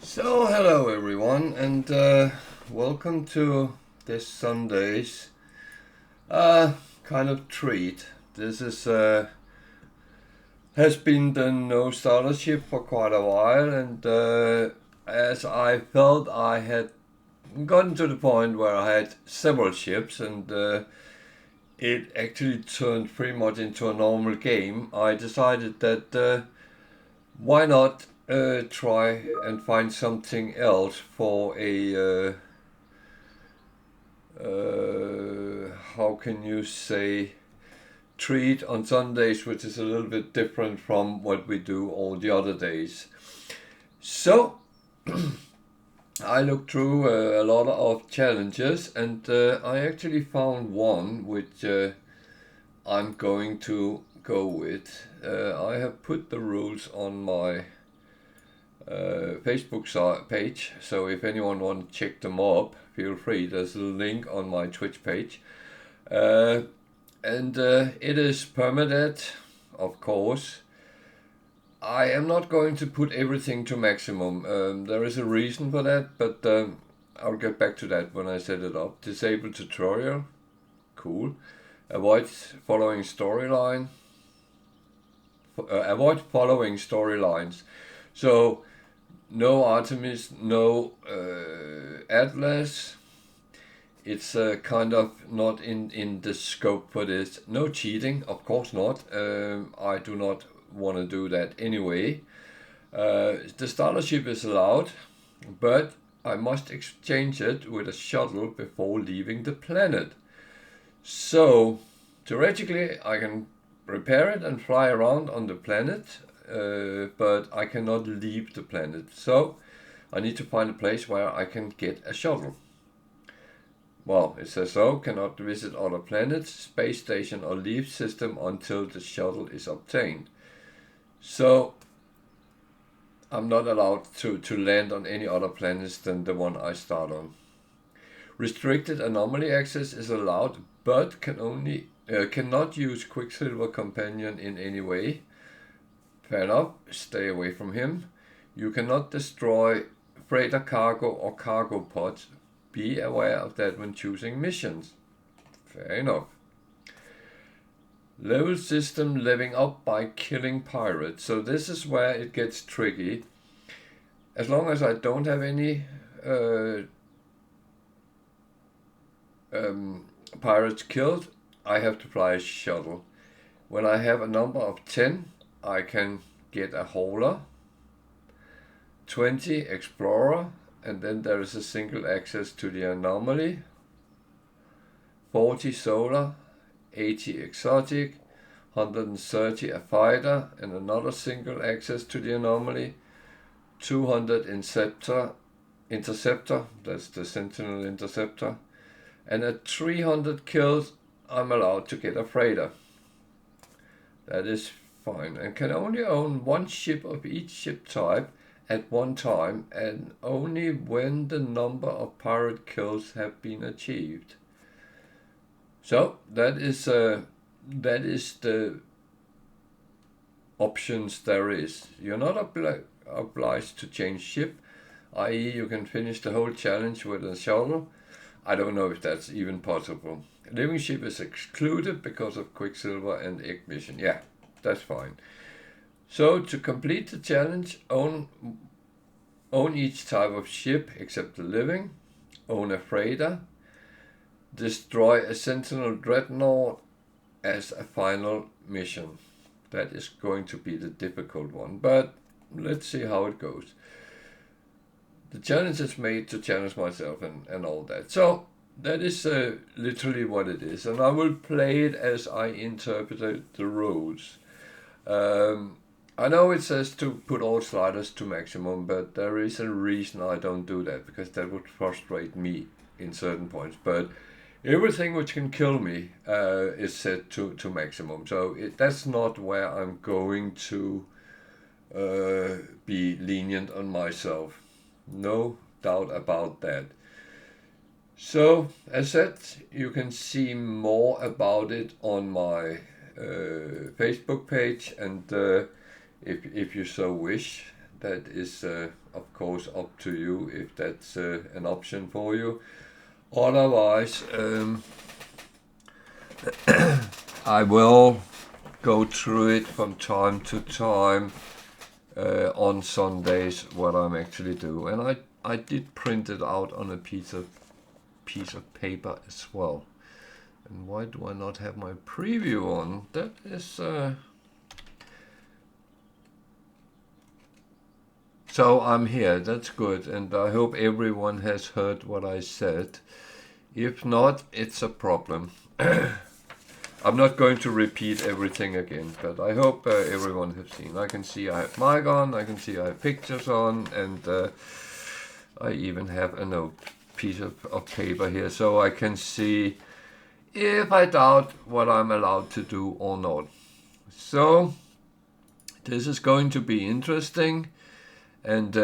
So hello everyone, and welcome to this Sunday's kind of treat. This is has been the no starter ship for quite a while, and as I felt I had gotten to the point where I had several ships, and it actually turned pretty much into a normal game, I decided that why not try and find something else for a how can you say, treat on Sundays, which is a little bit different from what we do all the other days. So I looked through a lot of challenges, and I actually found one which I'm going to go with. I have put the rules on my Facebook page, so if anyone wants to check them up, feel free. There's a link on my Twitch page. And it is Permadeath, of course. I am not going to put everything to maximum. There is a reason for that, but I'll get back to that when I set it up. Disable tutorial, cool. Avoid following storyline. Avoid following storylines. So no Artemis, no Atlas. It's kind of not in the scope for this. No cheating, of course not. I do not want to do that anyway. The starter ship is allowed, but I must exchange it with a shuttle before leaving the planet. So theoretically I can repair it and fly around on the planet, but I cannot leave the planet. So I need to find a place where I can get a shuttle. Well, it says so, cannot visit other planets, space station or leave system until the shuttle is obtained. So I'm not allowed to land on any other planets than the one I start on. Restricted anomaly access is allowed, but cannot use Quicksilver Companion in any way. Fair enough, stay away from him. You cannot destroy freighter cargo or cargo pods. Be aware of that when choosing missions. Fair enough. Level system living up by killing pirates. So this is where it gets tricky. As long as I don't have any pirates killed, I have to fly a shuttle. When I have a number of 10, I can get a hauler, 20 explorer, and then there is a single access to the anomaly, 40 solar, 80 exotic, 130 a fighter, and another single access to the anomaly, 200 interceptor, that's the Sentinel interceptor, and at 300 kills I'm allowed to get a freighter. That is fine, and can only own one ship of each ship type at one time, and only when the number of pirate kills have been achieved. So that is the options there is. You're not obliged to change ship, i.e. you can finish the whole challenge with a shuttle. I don't know if that's even possible. Living ship is excluded because of Quicksilver and Egg mission. Yeah, that's fine. So to complete the challenge, own each type of ship except the living, own a freighter, destroy a Sentinel dreadnought as a final mission. That is going to be the difficult one, but let's see how it goes. The challenge is made to challenge myself and all that. So that is literally what it is, and I will play it as I interpreted the rules. I know it says to put all sliders to maximum, but there is a reason I don't do that, because that would frustrate me in certain points. But everything which can kill me is set to maximum, so that's not where I'm going to be lenient on myself. No doubt about that. So, as said, you can see more about it on my Facebook page, and if you so wish, that is of course up to you if that's an option for you. Otherwise, I will go through it from time to time on Sundays, what I'm actually do, and I did print it out on a piece of paper as well. And why do I not have my preview on? That is so I'm here, that's good, and I hope everyone has heard what I said. If not, it's a problem. I'm not going to repeat everything again, but I hope everyone has seen. I can see I have mic on, I can see I have pictures on, and I even have a note piece of paper here, so I can see if I doubt what I'm allowed to do or not. So this is going to be interesting, and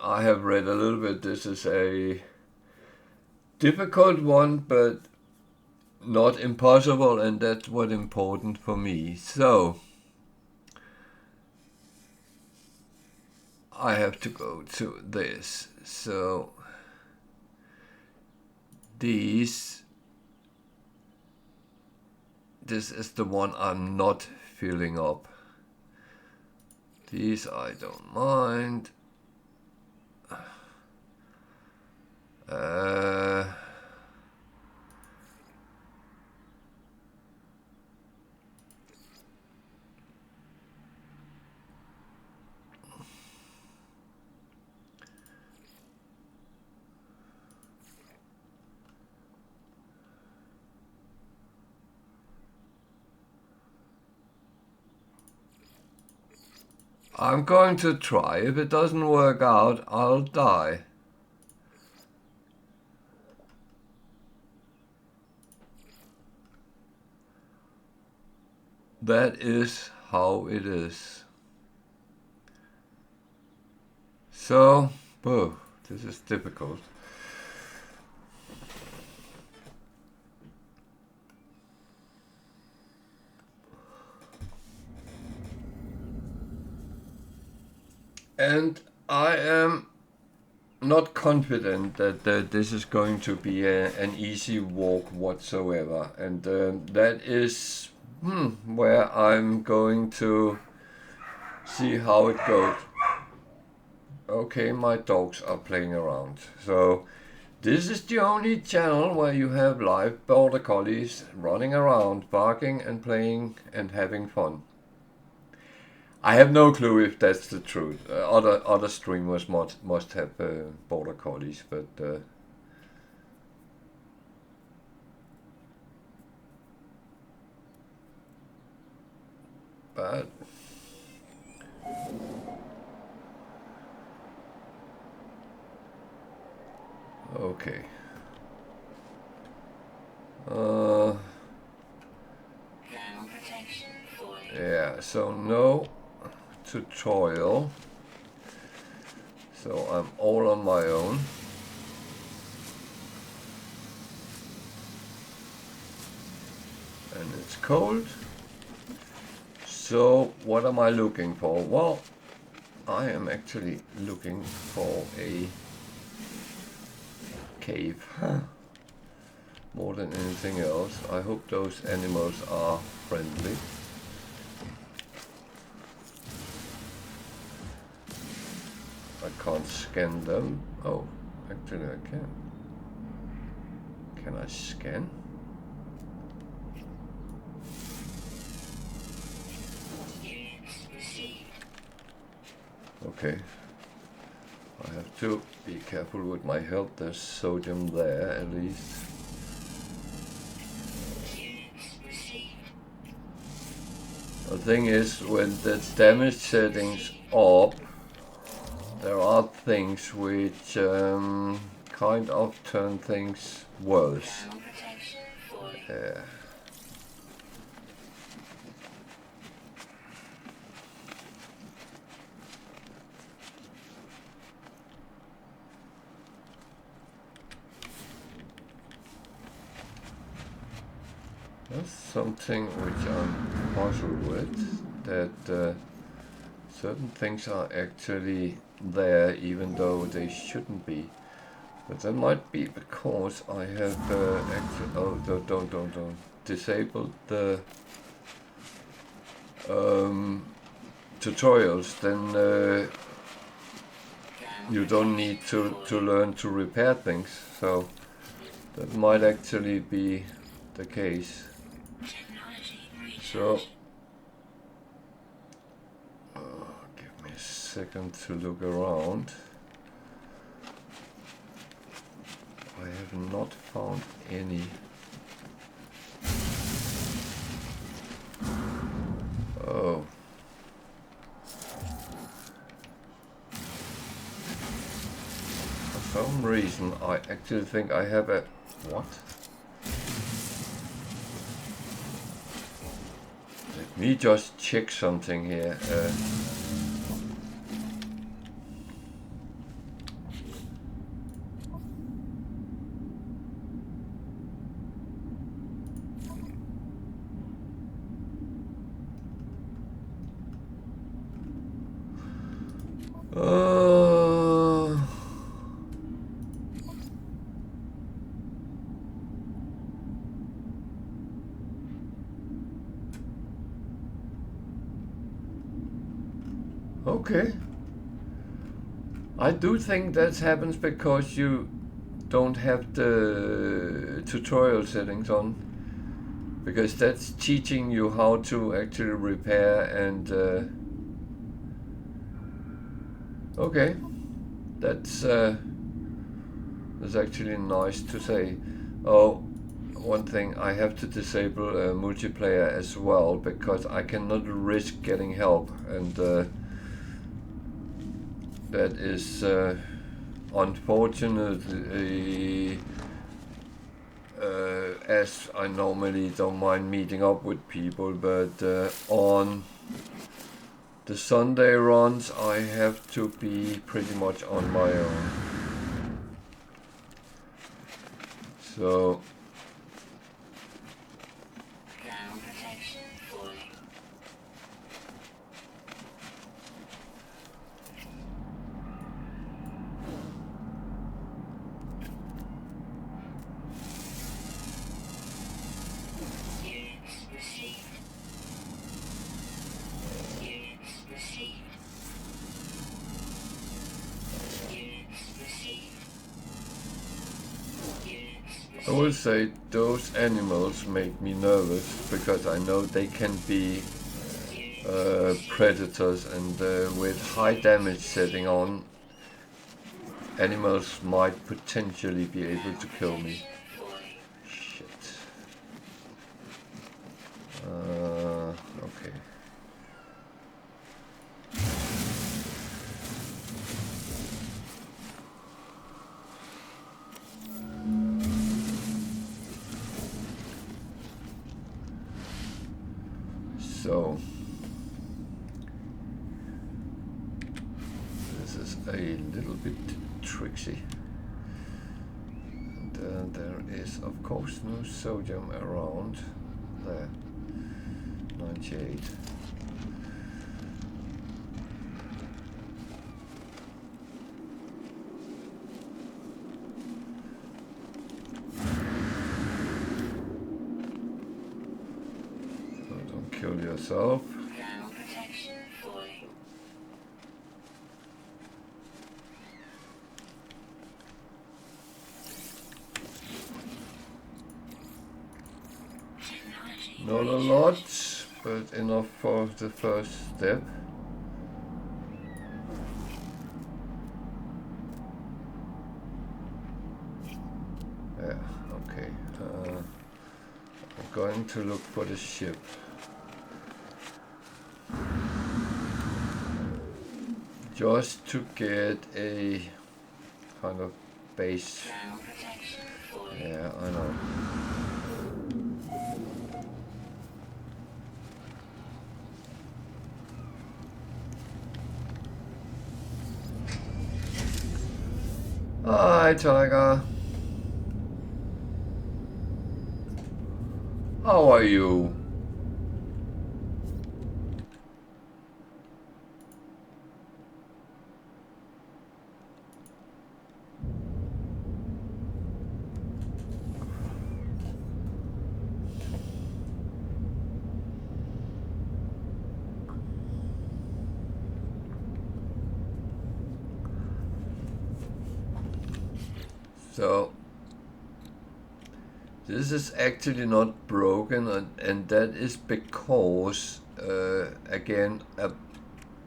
I have read a little bit. This is a difficult one, but not impossible, and that's what's important for me. So I have to go to this. So this is the one I'm not filling up. These I don't mind. I'm going to try. If it doesn't work out, I'll die. That is how it is. So, whoa, this is difficult. And I am not confident that this is going to be an easy walk whatsoever. And that is where I'm going to see how it goes. Okay, my dogs are playing around. So this is the only channel where you have live border collies running around, barking and playing and having fun. I have no clue if that's the truth. Other streamers must have border collies, but okay. Yeah, so no tutorial. So I'm all on my own. And it's cold. So what am I looking for? Well, I am actually looking for a cave. More than anything else. I hope those animals are friendly. I can't scan them. Oh, actually I can. Can I scan? Okay. I have to be careful with my health. There's sodium there at least. The thing is, when the damage settings up, there are things which kind of turn things worse. Yeah. That's something which I'm puzzled with, that Certain things are actually there even though they shouldn't be. But that might be because I have actually... Oh, don't. Disabled the tutorials, then you don't need to learn to repair things. So that might actually be the case. So... give me a second to look around. I have not found any. Oh. For some reason I actually think I have a... What? Let me just check something here. Okay. I do think that happens because you don't have the tutorial settings on. Because that's teaching you how to actually repair and... Okay. That's actually nice to say. Oh, one thing, I have to disable multiplayer as well because I cannot risk getting help, and that is unfortunately, as I normally don't mind meeting up with people, but on the Sunday runs I have to be pretty much on my own. So I will say those animals make me nervous because I know they can be predators, and with high damage setting on, animals might potentially be able to kill me. Shit. Okay. So this is a little bit tricksy, and there is of course no sodium around there. 98. Kill yourself. Not a lot, but enough for the first step. Yeah, okay. I'm going to look for the ship. Just to get a kind of base. Yeah, I know. Hi, Tiger. How are you? So this is actually not broken, and that is because again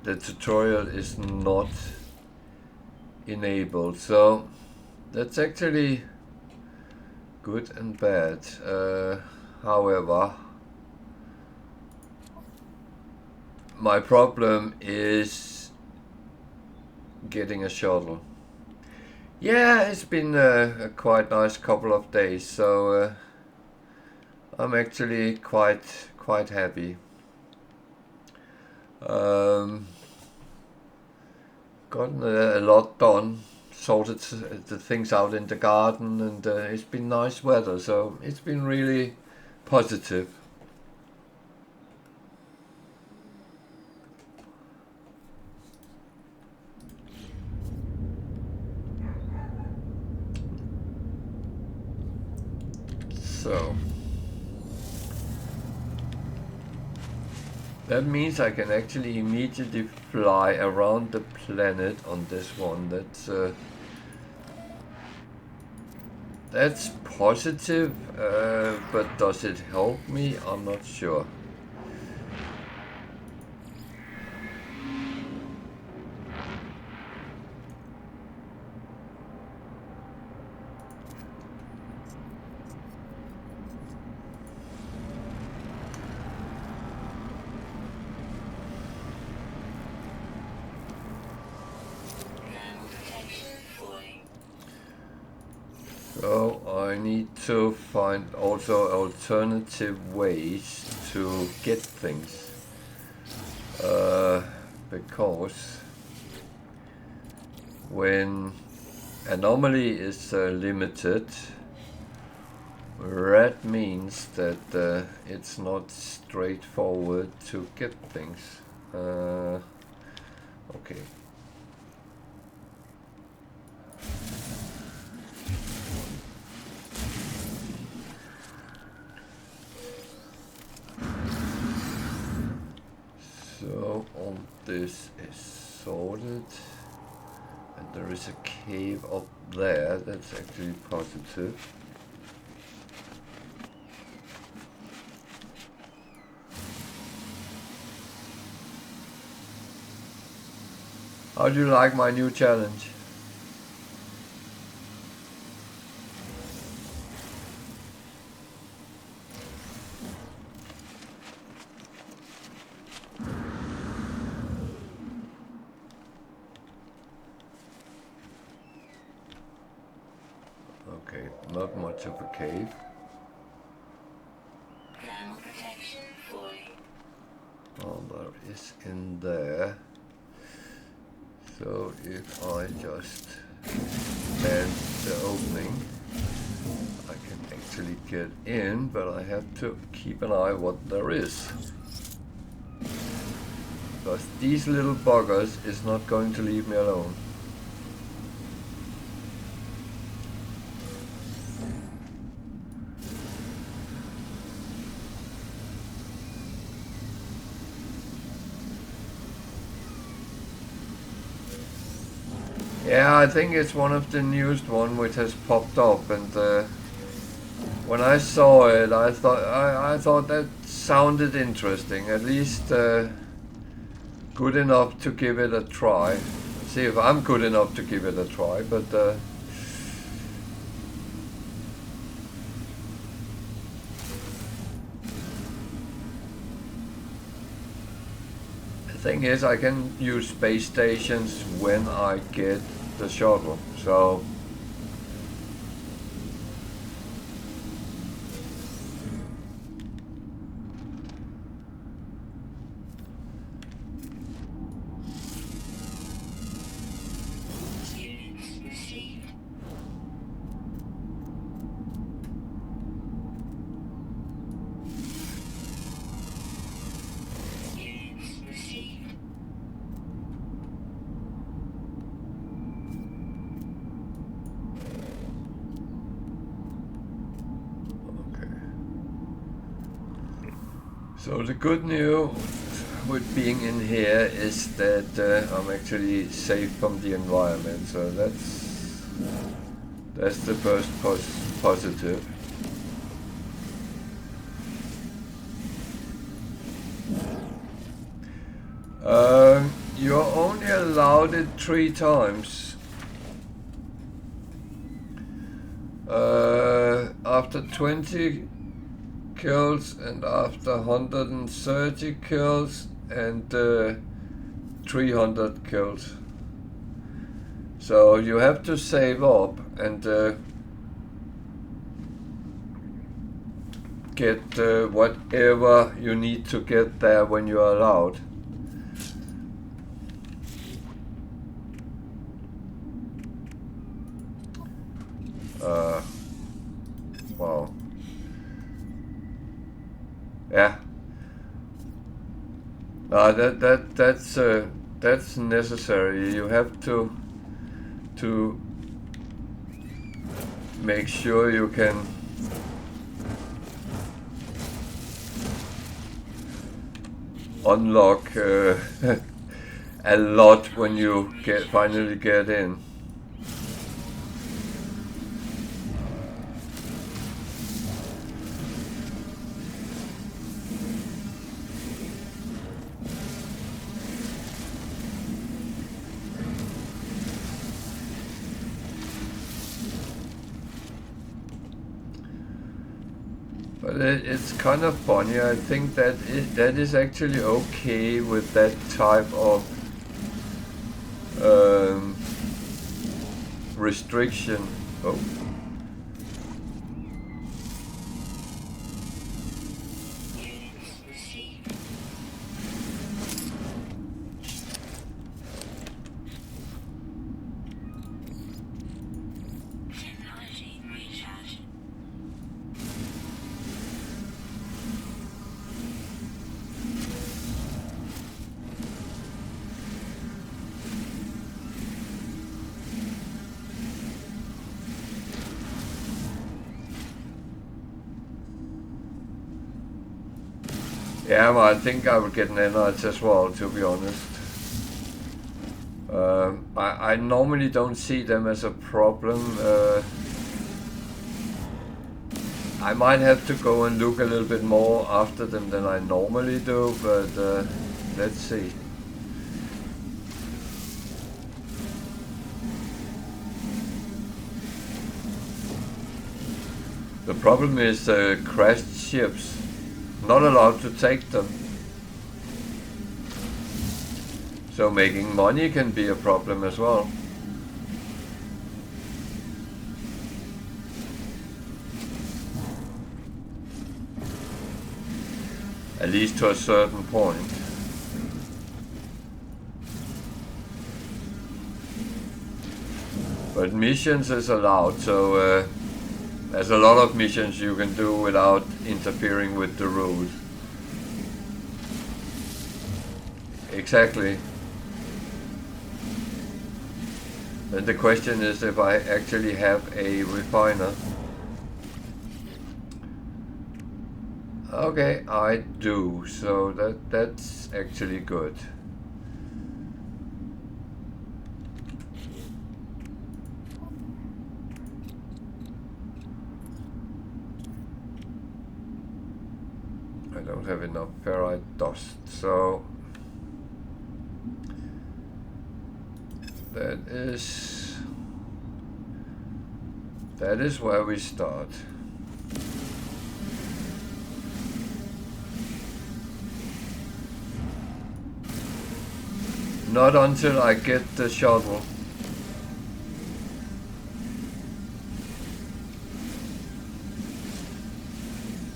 the tutorial is not enabled. So that's actually good and bad. However, my problem is getting a shuttle. Yeah, it's been a quite nice couple of days, so I'm actually quite happy. Gotten a lot done, sorted the things out in the garden, and it's been nice weather, so it's been really positive. So that means I can actually immediately fly around the planet on this one. That's positive, but does it help me? I'm not sure. So I need to find also alternative ways to get things, because when anomaly is limited, that means that it's not straightforward to get things. Okay. So all this is sorted, and there is a cave up there. That's actually positive. How do you like my new challenge? Okay, not much of a cave. Oh, there is in there. So if I just expand the opening, I can actually get in, but I have to keep an eye what there is. Because these little buggers is not going to leave me alone. Yeah, I think it's one of the newest one which has popped up, and when I saw it, I thought that sounded interesting. At least good enough to give it a try. See if I'm good enough to give it a try, but the thing is, I can use space stations when I get the shuttle, so so the good news with being in here is that I'm actually safe from the environment, so That's the first positive. You're only allowed it 3 times. After 20 kills and after 130 kills and 300 kills. So you have to save up and get whatever you need to get there when you are allowed. Wow. Yeah. That's necessary. You have to make sure you can unlock a lot when you finally get in. But it's kind of funny. I think that is actually okay with that type of restriction. Oh. Yeah, well, I think I would get nanites as well, to be honest. I normally don't see them as a problem. I might have to go and look a little bit more after them than I normally do, but let's see. The problem is crashed ships. Not allowed to take them. So making money can be a problem as well. At least to a certain point. But missions is allowed, so there's a lot of missions you can do without interfering with the rules. Exactly. Then the question is if I actually have a refiner. Okay, I do, so that's actually good. I don't have enough ferrite dust, so that is where we start. Not until I get the shuttle.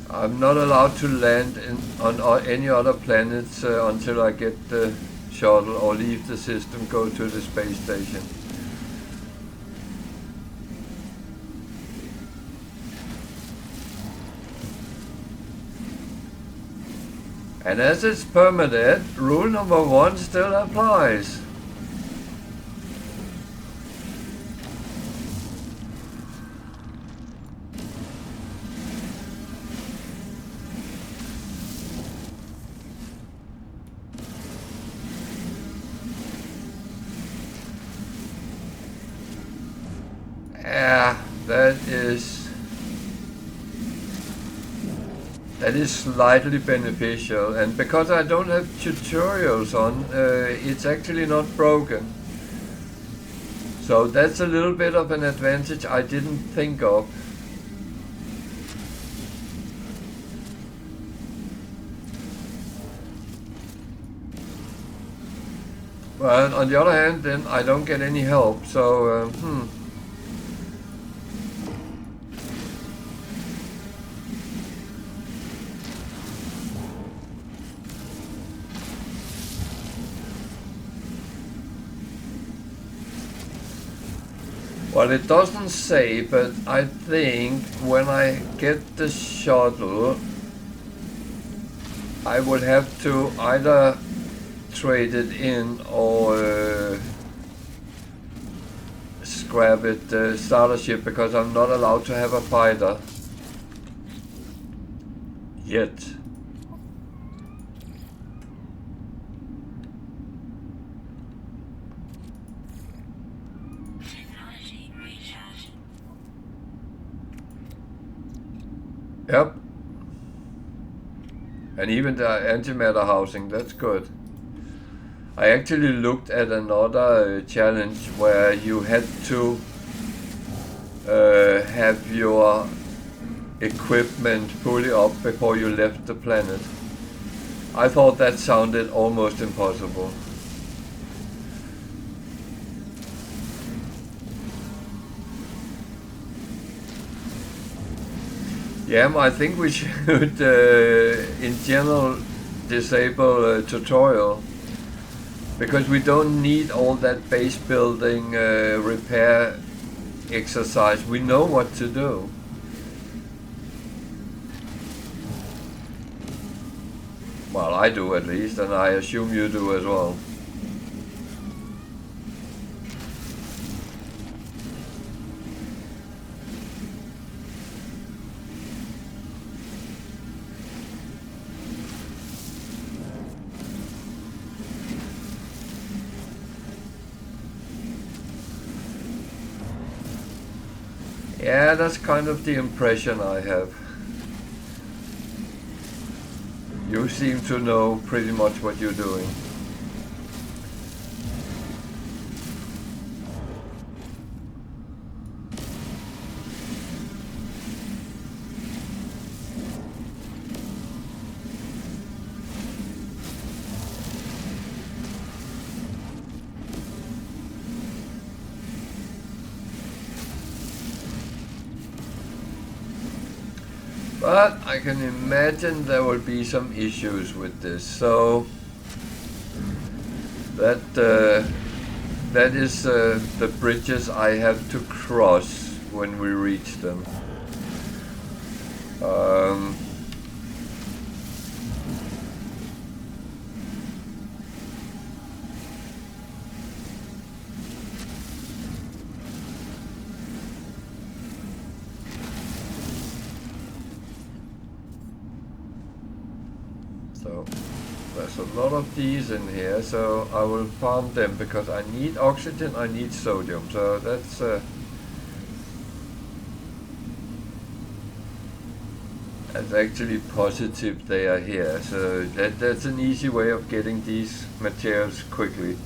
I'm not allowed to land on any other planets until I get the shuttle or leave the system, go to the space station. And as it's permadeath, rule number 1 still applies. Yeah, that is slightly beneficial, and because I don't have tutorials on, it's actually not broken. So that's a little bit of an advantage I didn't think of. But on the other hand, then I don't get any help, so Well, it doesn't say, but I think when I get the shuttle, I will have to either trade it in or scrap it, start a ship, because I'm not allowed to have a fighter yet. Yep. And even the antimatter housing, that's good. I actually looked at another challenge where you had to have your equipment fully up before you left the planet. I thought that sounded almost impossible. Yeah, I think we should, in general, disable tutorial, because we don't need all that base building repair exercise. We know what to do. Well, I do at least, and I assume you do as well. Yeah, that's kind of the impression I have. You seem to know pretty much what you're doing. But I can imagine there will be some issues with this, so that is the bridges I have to cross when we reach them. So there's a lot of these in here, so I will farm them because I need oxygen, I need sodium, so that's actually positive they are here, so that's an easy way of getting these materials quickly.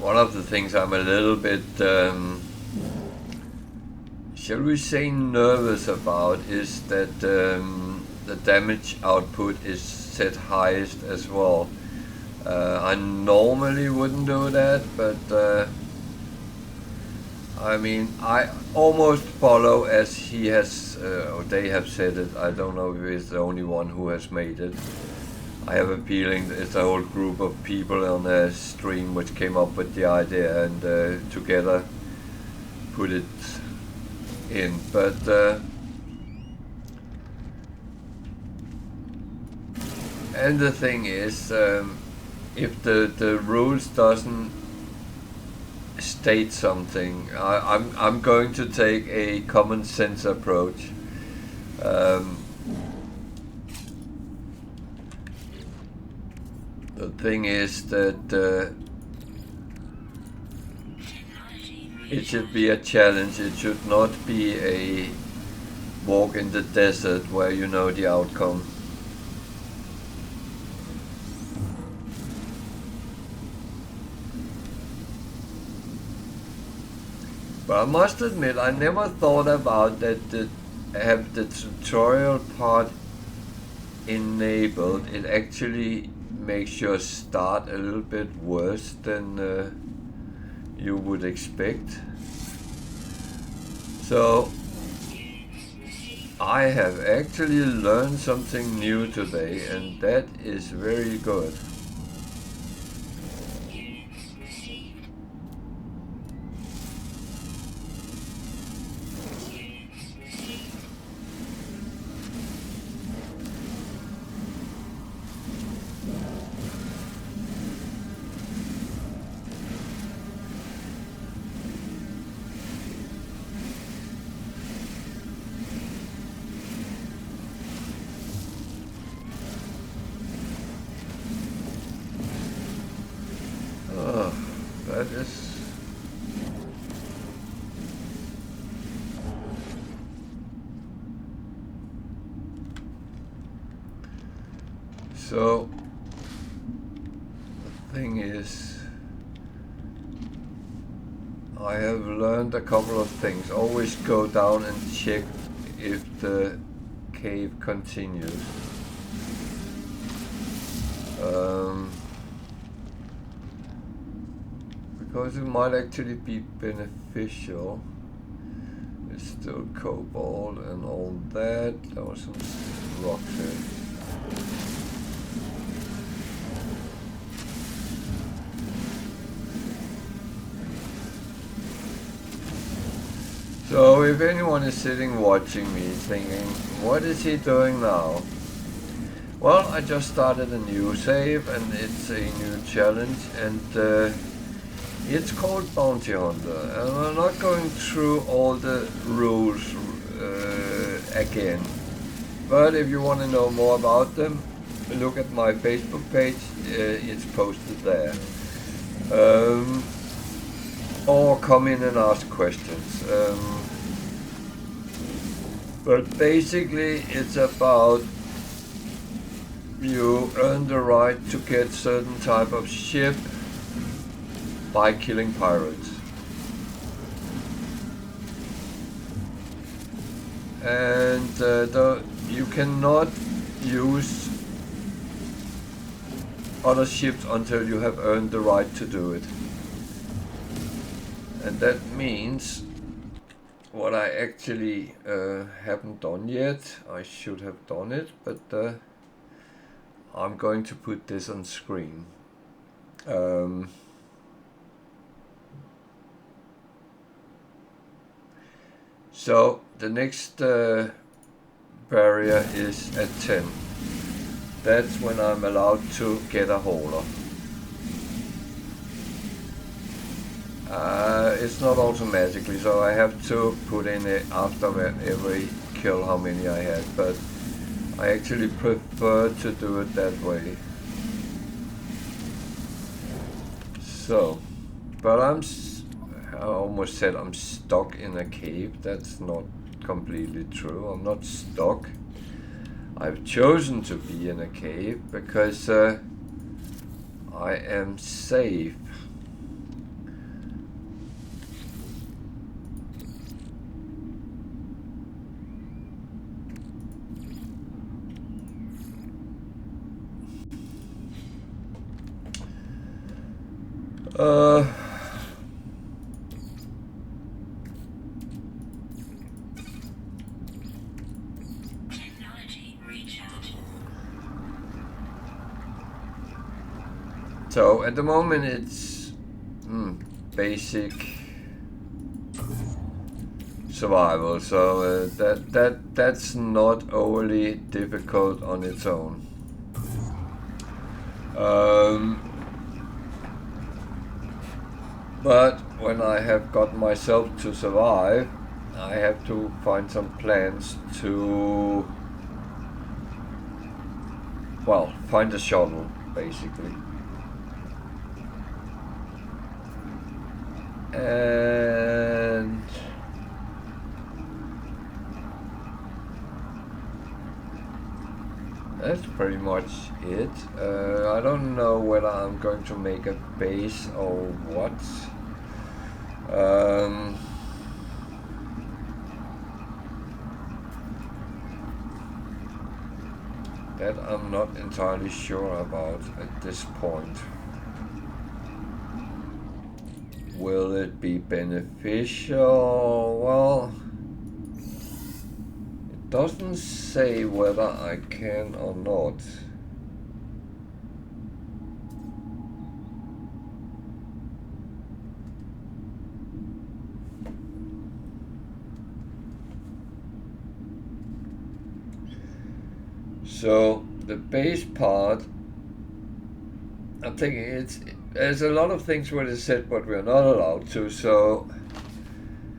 One of the things I'm a little bit, shall we say, nervous about is that the damage output is set highest as well. I normally wouldn't do that, but I mean, I almost follow as he has, or they have said it. I don't know if he's the only one who has made it. I have a feeling it's a whole group of people on a stream which came up with the idea and together put it in. But and the thing is, if the rules doesn't state something, I'm going to take a common sense approach. The thing is that it should be a challenge. It should not be a walk in the desert where you know the outcome. But I must admit, I never thought about that have the tutorial part enabled. It actually makes your start a little bit worse than you would expect. So I have actually learned something new today, and that is very good. That is so. The thing is, I have learned a couple of things. Always go down and check if the cave continues. Because it might actually be beneficial. It's still cobalt and all that. There was some rocks here. So if anyone is sitting watching me thinking, what is he doing now? Well, I just started a new save and it's a new challenge, and it's called Bounty Hunter, and I'm not going through all the rules again. But if you want to know more about them, look at my Facebook page, it's posted there. Or come in and ask questions. But basically it's about you earn the right to get certain type of ship by killing pirates. And you cannot use other ships until you have earned the right to do it. And that means what I actually haven't done yet. I should have done it, but I'm going to put this on screen. So the next barrier is at 10. That's when I'm allowed to get a hauler. It's not automatically, so I have to put in it after every kill how many I had, but I actually prefer to do it that way. So, but I almost said I'm stuck in a cave. That's not completely true. I'm not stuck. I've chosen to be in a cave because I am safe. So at the moment it's basic survival, so that's not overly difficult on its own. But when I have got myself to survive, I have to find some plans to, well, find a shuttle, basically. And that's pretty much it. I don't know whether I'm going to make a base or what. That I'm not entirely sure about at this point. Will it be beneficial? Well, it doesn't say whether I can or not. So the base part, I'm thinking there's a lot of things where it said what we're not allowed to, so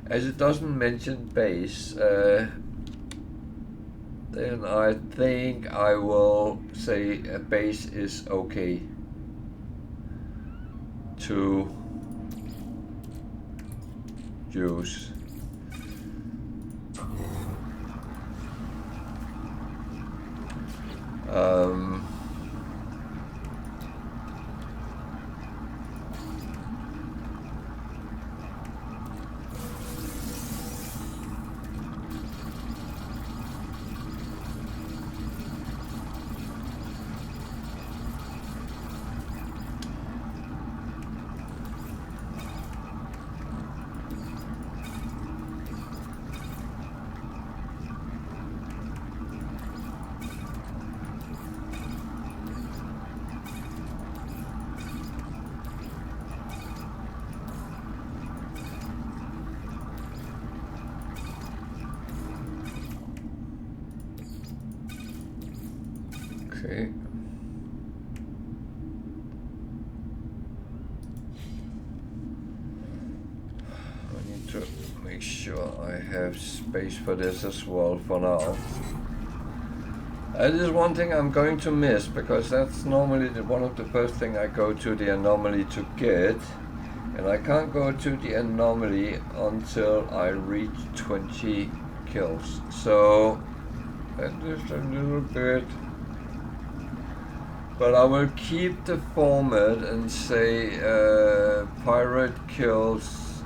as it doesn't mention base, then I think I will say a base is okay to use. Okay. I need to make sure I have space for this as well for now. That is one thing I'm going to miss, because that's normally one of the first thing I go to the anomaly to get, and I can't go to the anomaly until I reach 20 kills. So that is a little bit. But I will keep the format and say pirate kills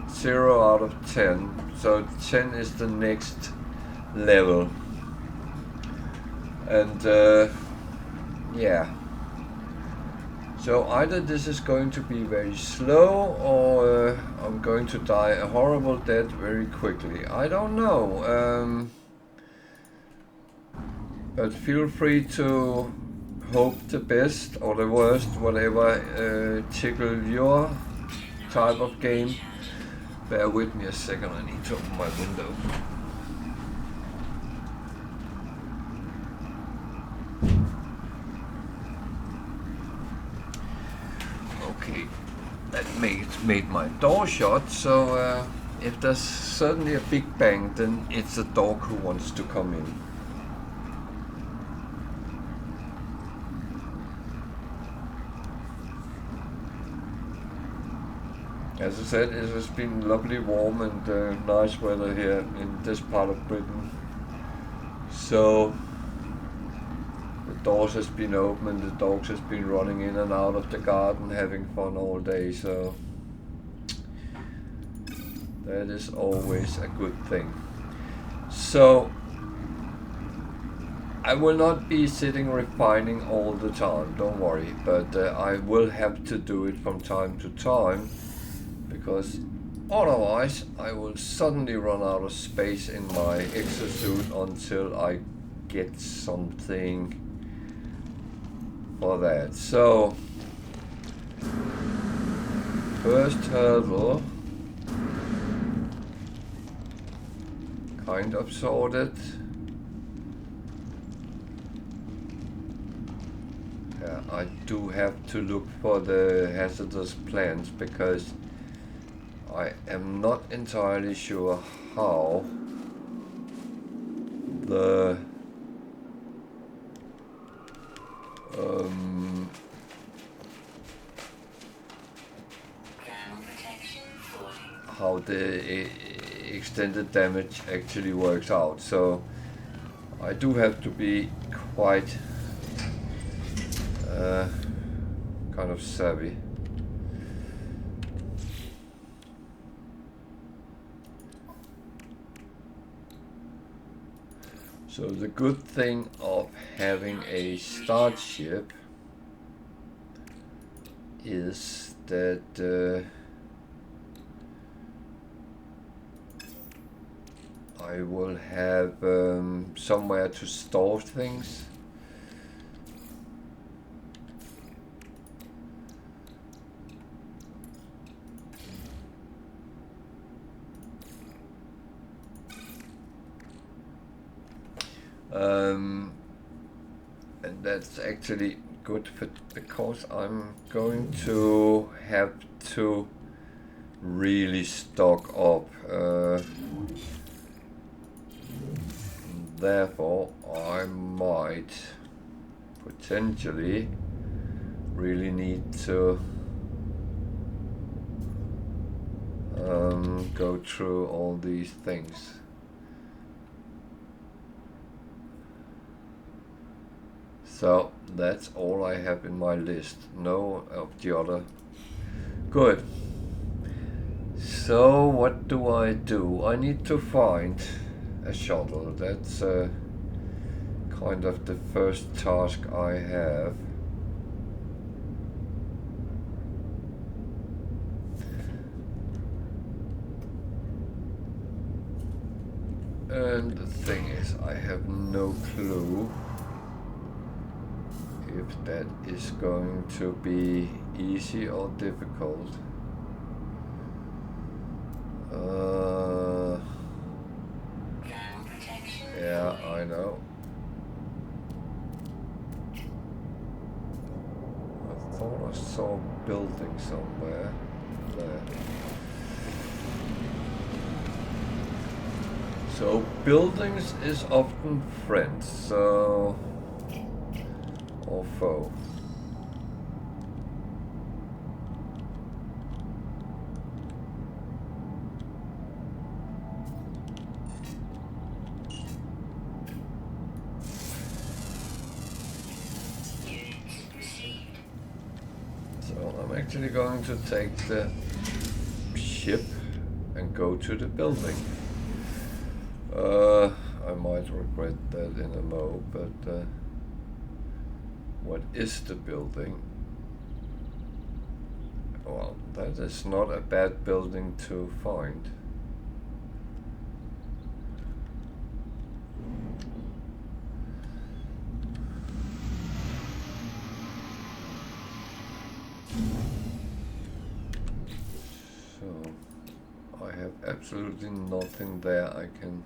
0 out of 10. So 10 is the next level. And yeah. So either this is going to be very slow, or I'm going to die a horrible death very quickly. I don't know. But feel free to hope the best or the worst, whatever tickle your type of game. Bear with me a second, I need to open my window. Okay, that made my door shut, so if there's suddenly a big bang, then it's a dog who wants to come in. As I said, it has been lovely, warm and nice weather here in this part of Britain. So the doors has been open and the dogs has been running in and out of the garden having fun all day, so that is always a good thing. So I will not be sitting refining all the time, don't worry, but I will have to do it from time to time, because otherwise I will suddenly run out of space in my exosuit until I get something for that. So first hurdle kind of sorted. Yeah, I do have to look for the hazardous plants because I am not entirely sure how the how the extended damage actually works out. So I do have to be quite kind of savvy. So the good thing of having a start ship is that I will have somewhere to store things. And that's actually good because I'm going to have to really stock up. Therefore, I might potentially really need to go through all these things. So that's all I have in my list. No of the other. Good. So what do? I need to find a shuttle. That's kind of the first task I have. And the thing is, I have no clue if that is going to be easy or difficult. Yeah, I know. I thought I saw a building somewhere there. So buildings is often friends, so or foe. So I'm actually going to take the ship and go to the building. I might regret that in a mo, but what is the building? Well, that is not a bad building to find. So I have absolutely nothing there I can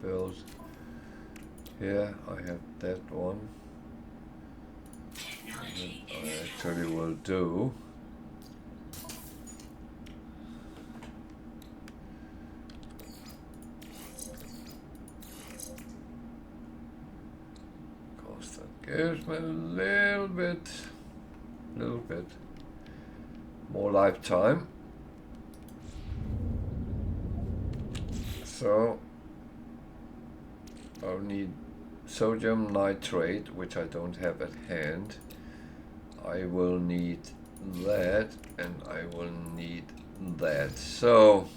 build. Here I have that one. I actually will do. Because that gives me a little bit more lifetime. So I'll need sodium nitrate, which I don't have at hand. I will need that, and I will need that. So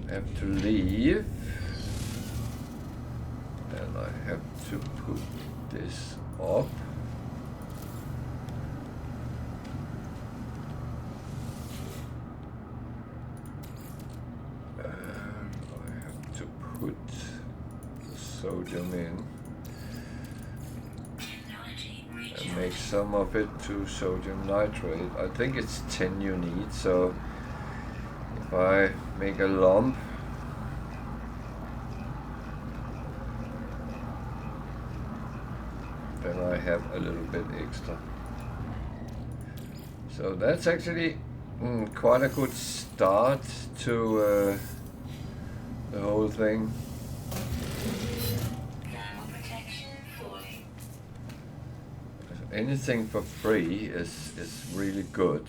I have to leave, and I have to put this up. And I have to put the sodium in. And make some of it to sodium nitrate. I think it's 10 you need, so if I make a lump, then I have a little bit extra. So that's actually quite a good start to the whole thing. Anything for free is really good.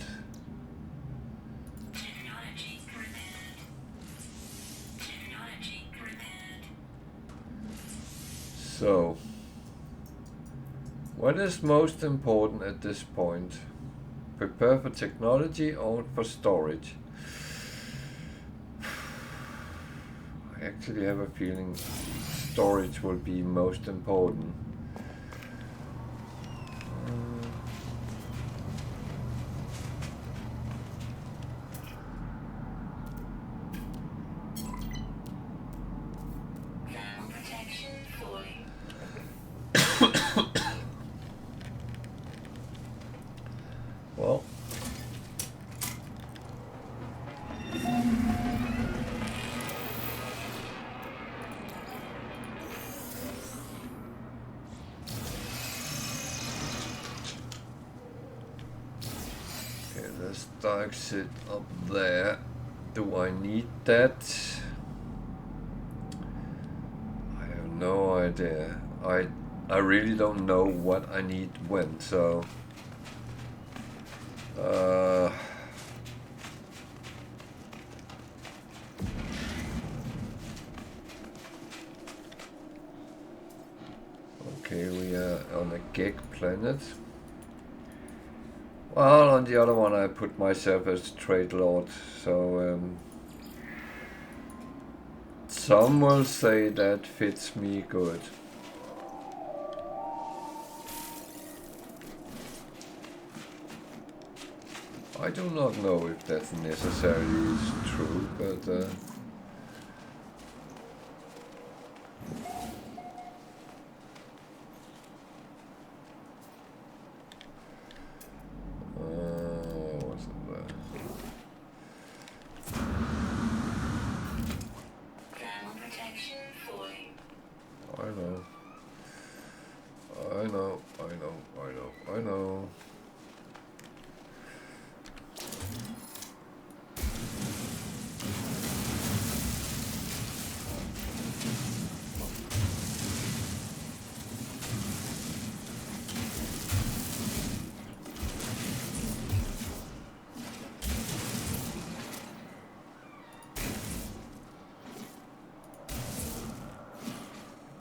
So, what is most important at this point? Prepare for technology or for storage? I actually have a feeling storage will be most important. Well, okay, let's dark it up there. Do I need that? I have no idea. I really don't know what I need when, so okay, we are on a gig planet. Well, on the other one I put myself as trade lord, so some will say that fits me good. I do not know if that necessarily is true, but what's it there? Thermal protection fully. I know.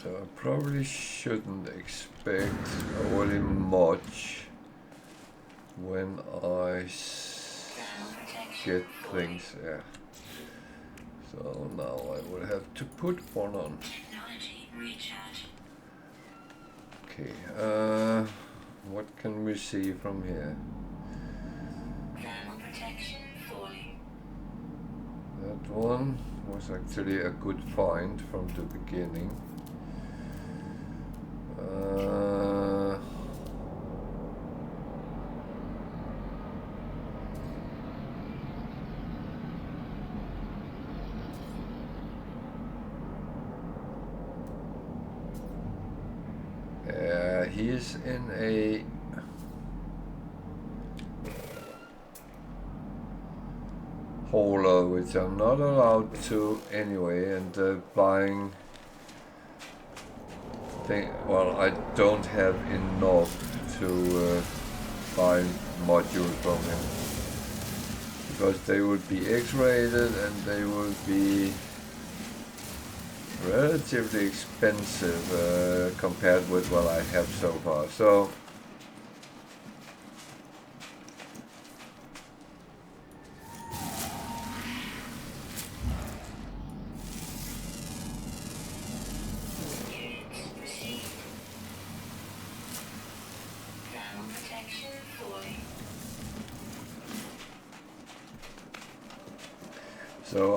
So I probably shouldn't expect overly much when I get things, yeah. So now I will have to put one on. Okay, what can we see from here? That one was actually a good find from the beginning. He's in a hauler, which I'm not allowed to anyway, and buying well, I don't have enough to buy modules from him, because they would be X-rated and they would be relatively expensive compared with what I have so far. So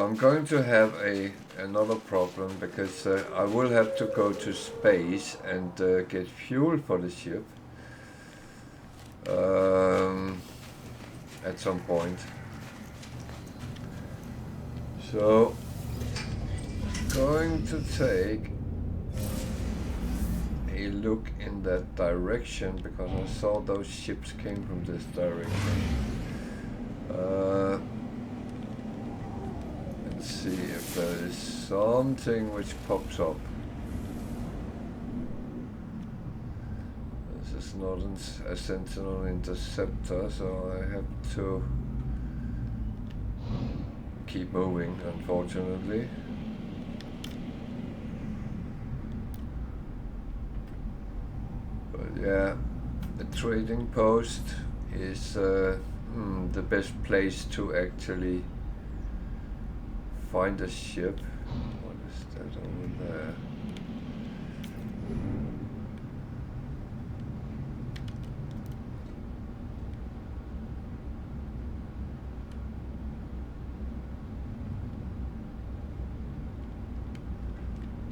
I'm going to have another problem, because I will have to go to space and get fuel for the ship. at some point. So, going to take a look in that direction because I saw those ships came from this direction. Let's see if there is something which pops up. This is not a sentinel interceptor, so I have to keep moving, unfortunately. But yeah, the trading post is the best place to actually find a ship. What is that over there?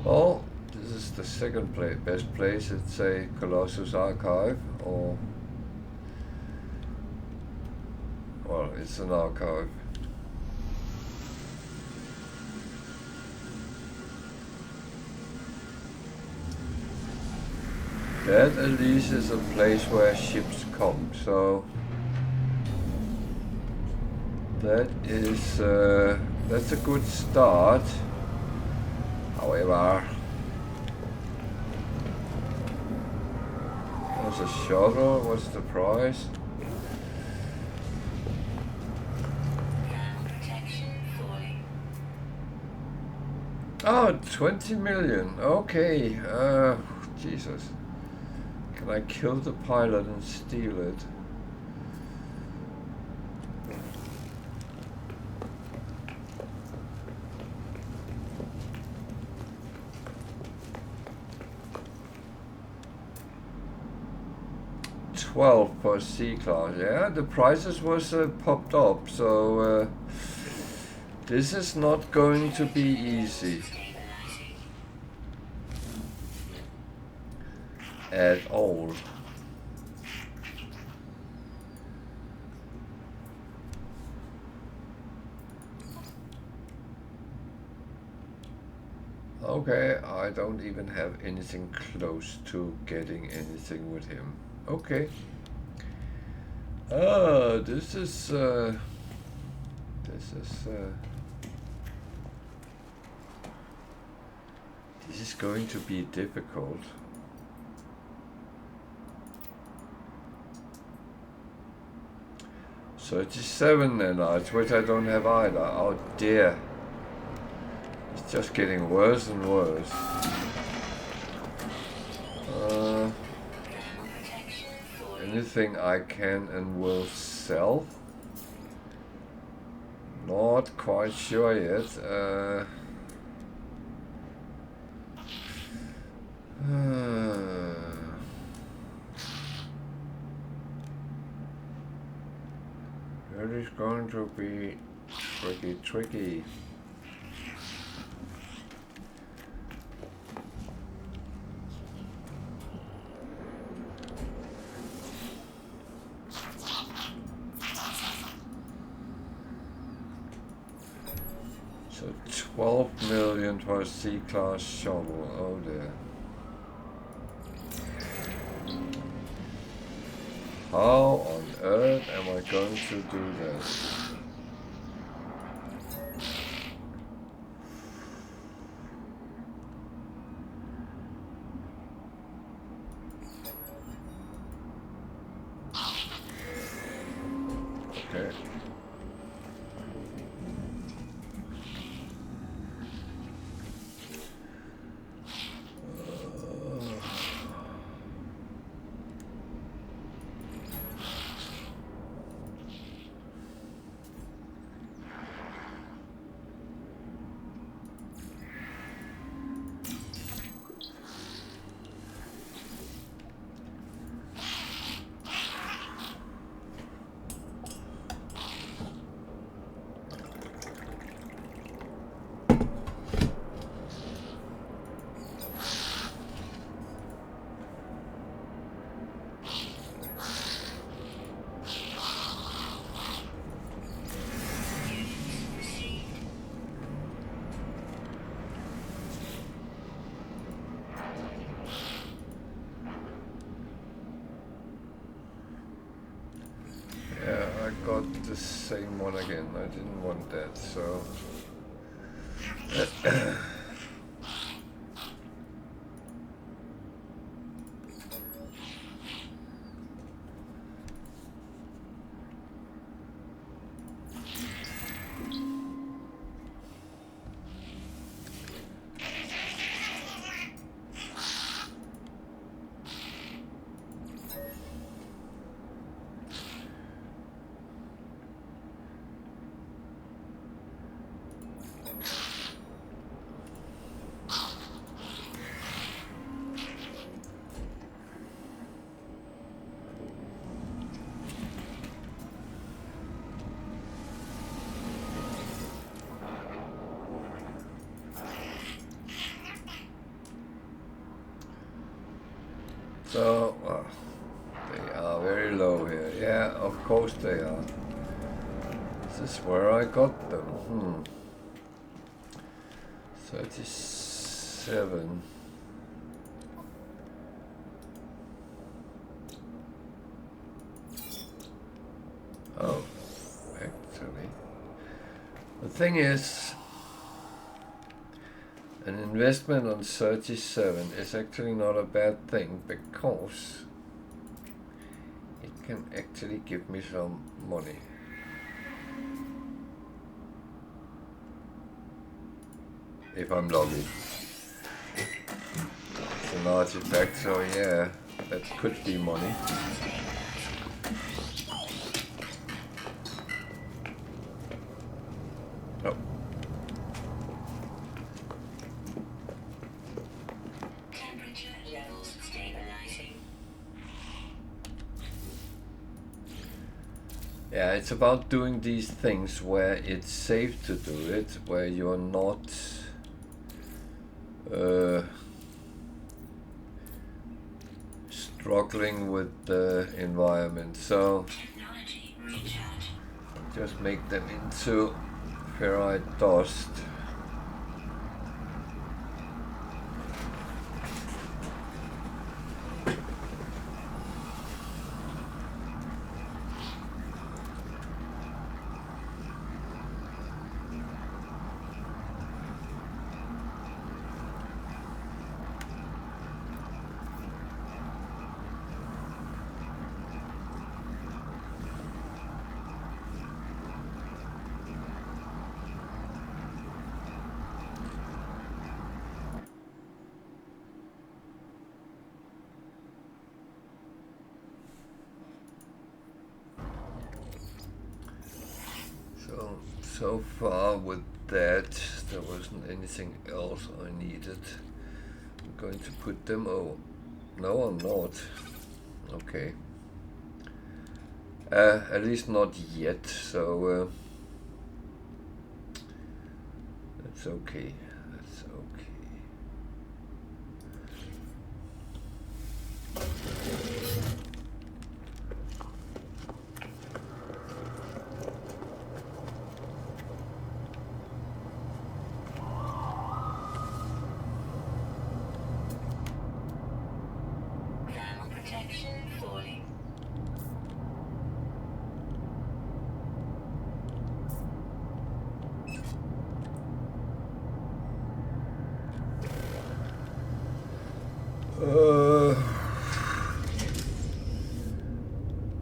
Oh, this is the second best place. It's a Colossus archive, or well, it's an archive. That at least is a place where ships come, so that is that's a good start. However, there's a shuttle. What's the price? Oh, 20 million. Okay. Jesus. Can I kill the pilot and steal it? $12 per C-class. Yeah, the prices was popped up, so this is not going to be easy at all. Okay, I don't even have anything close to getting anything with him. Okay. This is going to be difficult. So 37 nanites, which I don't have either. Oh dear. It's just getting worse and worse. Anything I can and will sell? Not quite sure yet. That is going to be tricky. So 12 million for a C-class shuttle. Oh dear. How on earth am I going to do this? Okay. got the same one again. I didn't want that, so... So, they are very low here. Yeah, of course they are. This is where I got them. 37. Oh, actually. The thing is, an investment on 37 is actually not a bad thing because it can actually give me some money. If I'm lucky. It's an artifact, so yeah, that could be money. Oh. Yeah, it's about doing these things where it's safe to do it, where you're not struggling with the environment. So just make them into ferrite dust. So far with that, there wasn't anything else I needed. I'm going to put them, oh, no I'm not. Okay. At least not yet, so that's okay. That's okay.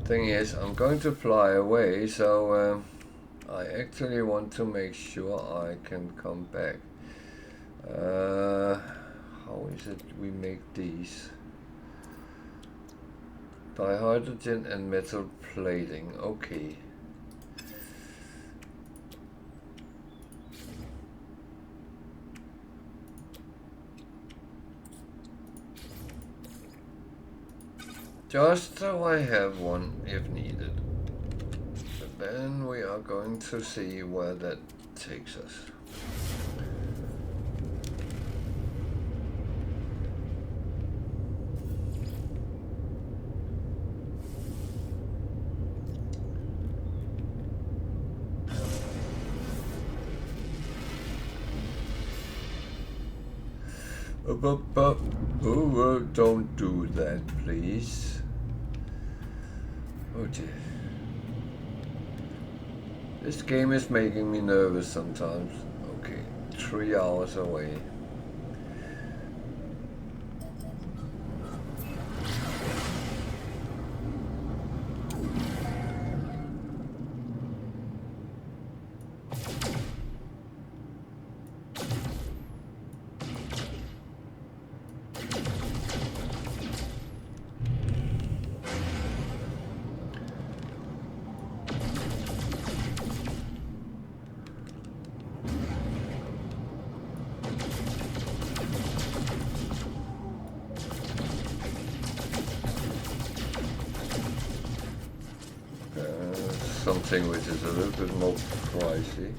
Thing is, I'm going to fly away, so I actually want to make sure I can come back. How is it we make these? Dihydrogen and metal plating, okay. Just so I have one if needed. But then we are going to see where that takes us. Oh, don't do that, please. Oh dear. This game is making me nervous sometimes. Okay, 3 hours away. Something which is a little bit more pricey.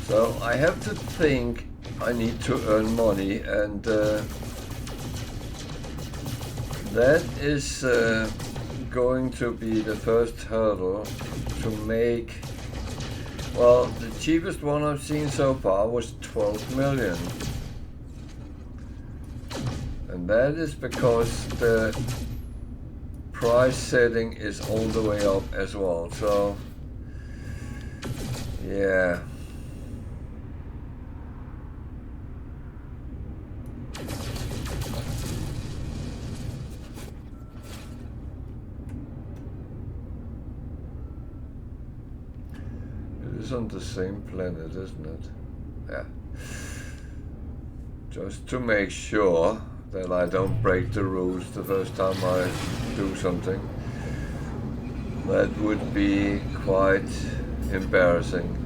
So I have to think I need to earn money, and that is going to be the first hurdle to make. Well, the cheapest one I've seen so far was 12 million. And that is because the price setting is all the way up as well. So, yeah. It's on the same planet, isn't it? Yeah. Just to make sure that I don't break the rules the first time I do something. That would be quite embarrassing.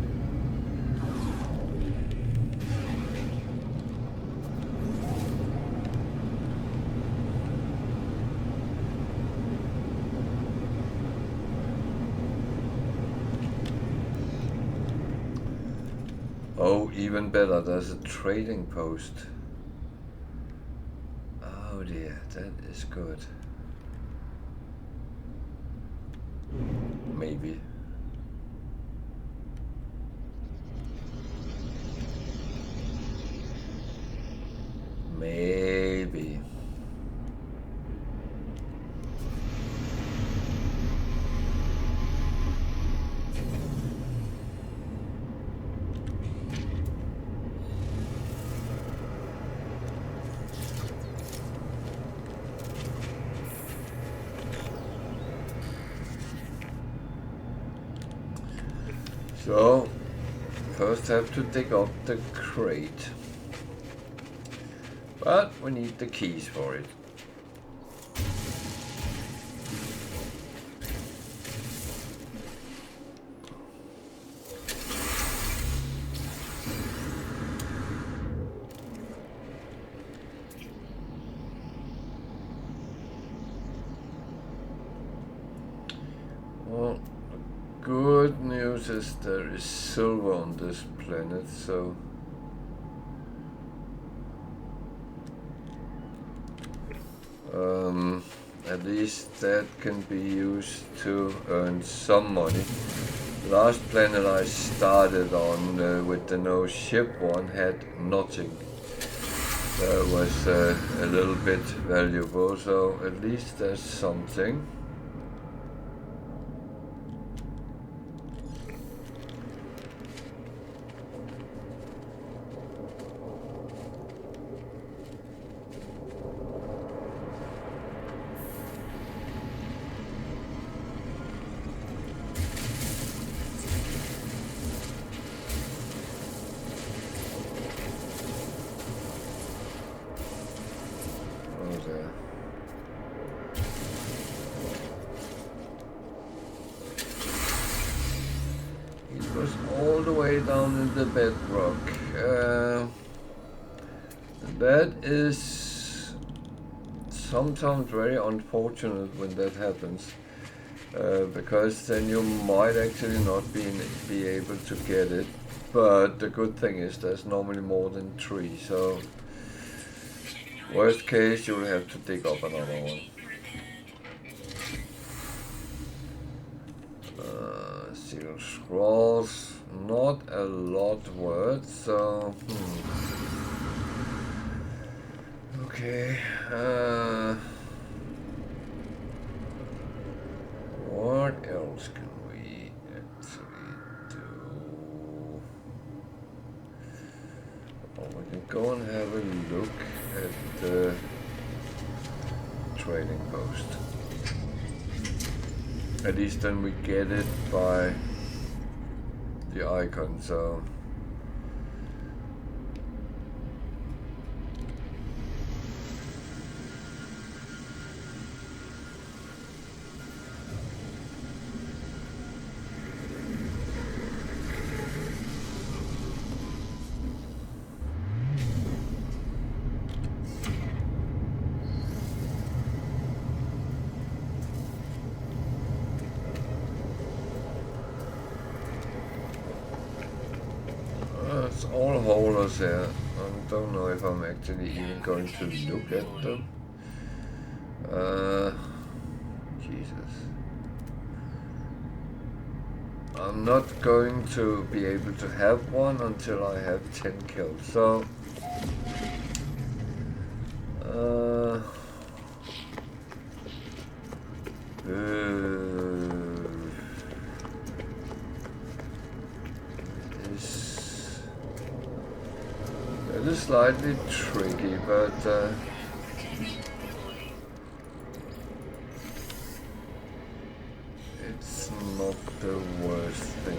Oh, even better, there's a trading post. Oh dear, that is good. Maybe. Maybe. So, first have to dig up the crate. But we need the keys for it. Well, good news is there is silver on this planet, so at least that can be used to earn some money. The last planet I started on with the no ship one had nothing. That was a little bit valuable, so at least there's something. Down in the bedrock. That is sometimes very unfortunate when that happens, because then you might actually not be able to get it. But the good thing is there's normally more than 3, so worst case you'll have to dig up another one. Seal scrolls, not a lot words, so okay. What else can we actually do? Oh, we can go and have a look at the trading post. At least then we get it by the icon, so it's all holders here. I don't know if I'm actually even going to look at them. Jesus. I'm not going to be able to have one until I have 10 kills, so it is slightly tricky, but it's not the worst thing.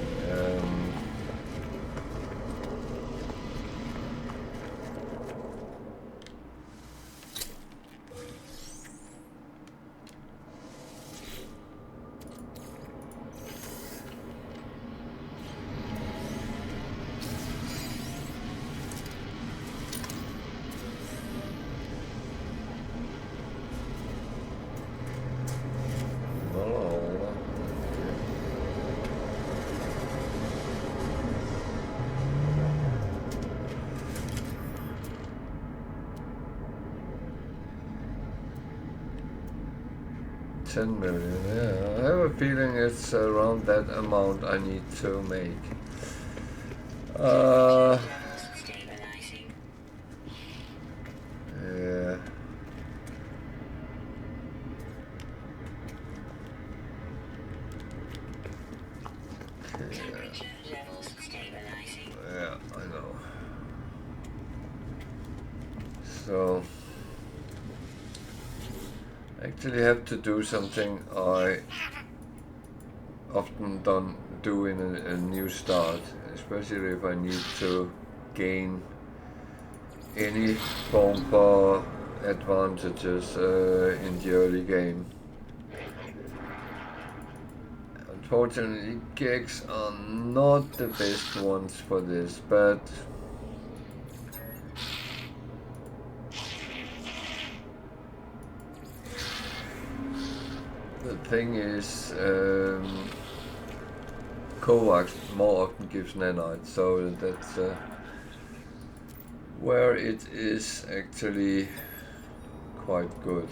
$10 million, yeah. I have a feeling it's around that amount I need to make. Yeah. Yeah, I know. So I actually have to do something I often don't do in a new start, especially if I need to gain any bumper advantages in the early game. Unfortunately, gigs are not the best ones for this, but the thing is, Kovacs more often gives nanite, so that's where it is actually quite good.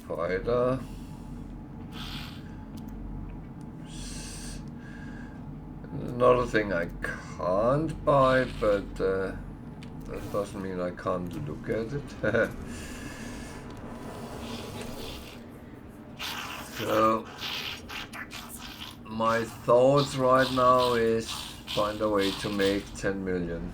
Fighter. Another thing I can't buy, but that doesn't mean I can't look at it. So my thoughts right now is find a way to make 10 million.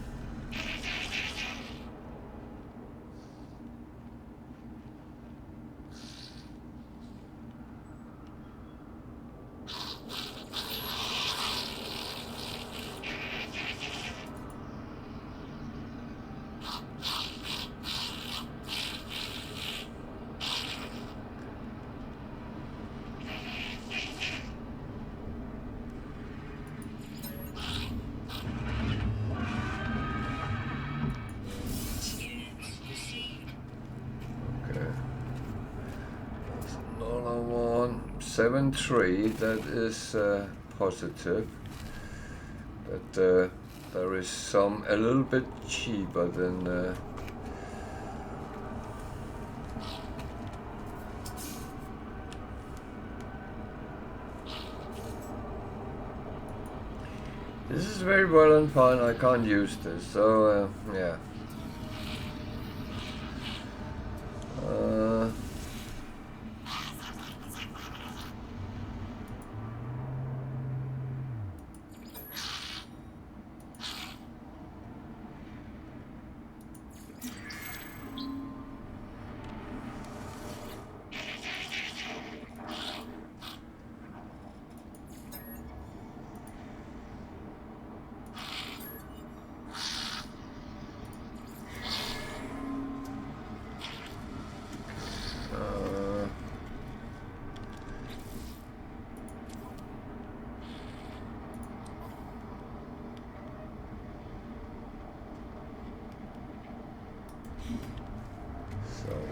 all I want. 7.3, that is positive. But there is some a little bit cheaper than this is very well and fine. I can't use this, so yeah.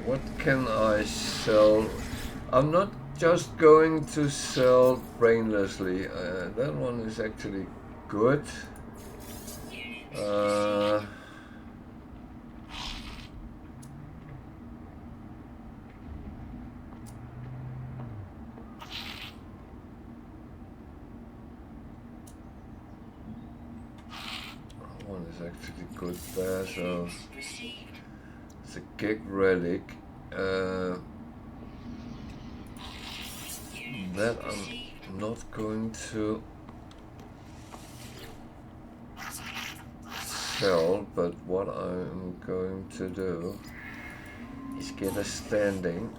What can I sell? I'm not just going to sell brainlessly. That one is actually good. That one is actually good there, so it's a gig relic. That I'm not going to sell, but what I'm going to do is get a standing.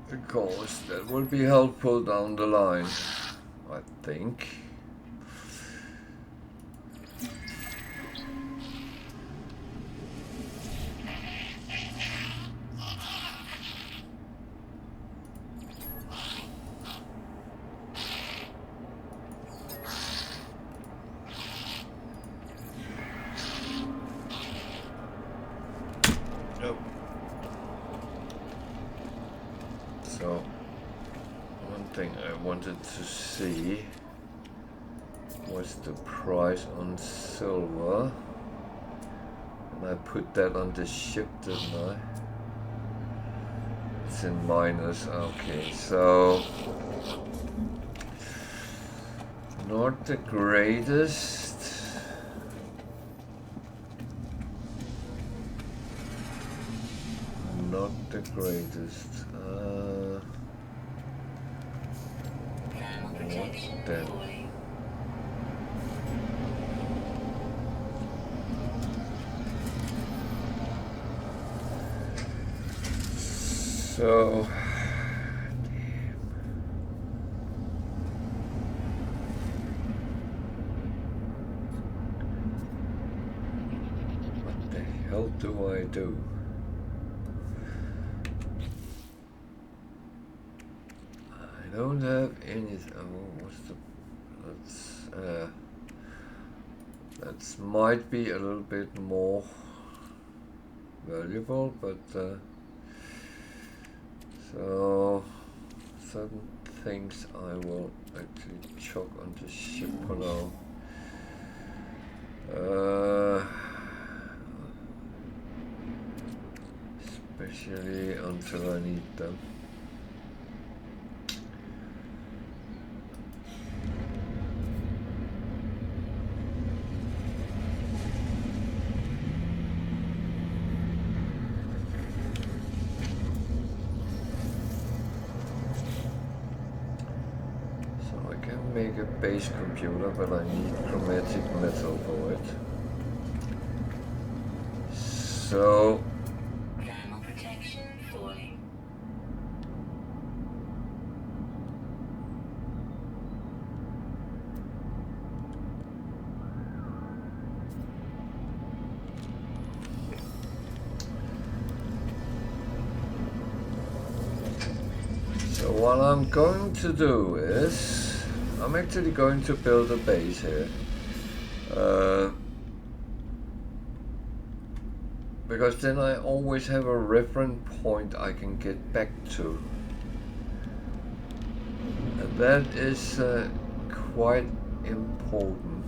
Because that will be helpful down the line, I think. So, one thing I wanted to see was the price on silver, and I put that on the ship, didn't I? It's in minus. Okay, so not the greatest. Not the greatest. What then? So, what the hell do I do? I don't have any. Oh, what's the? That might be a little bit more valuable, but so certain things I will actually chuck on the ship for now. Especially until I need them. Make a base computer, but I need chromatic metal for it. So thermal protection falling. So what I'm going to do is I'm actually going to build a base here. because then I always have a reference point I can get back to. And that is quite important.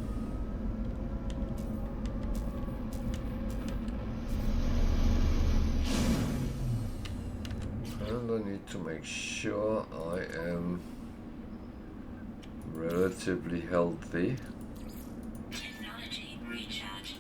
And I need to make sure I am relatively healthy. Technology recharge.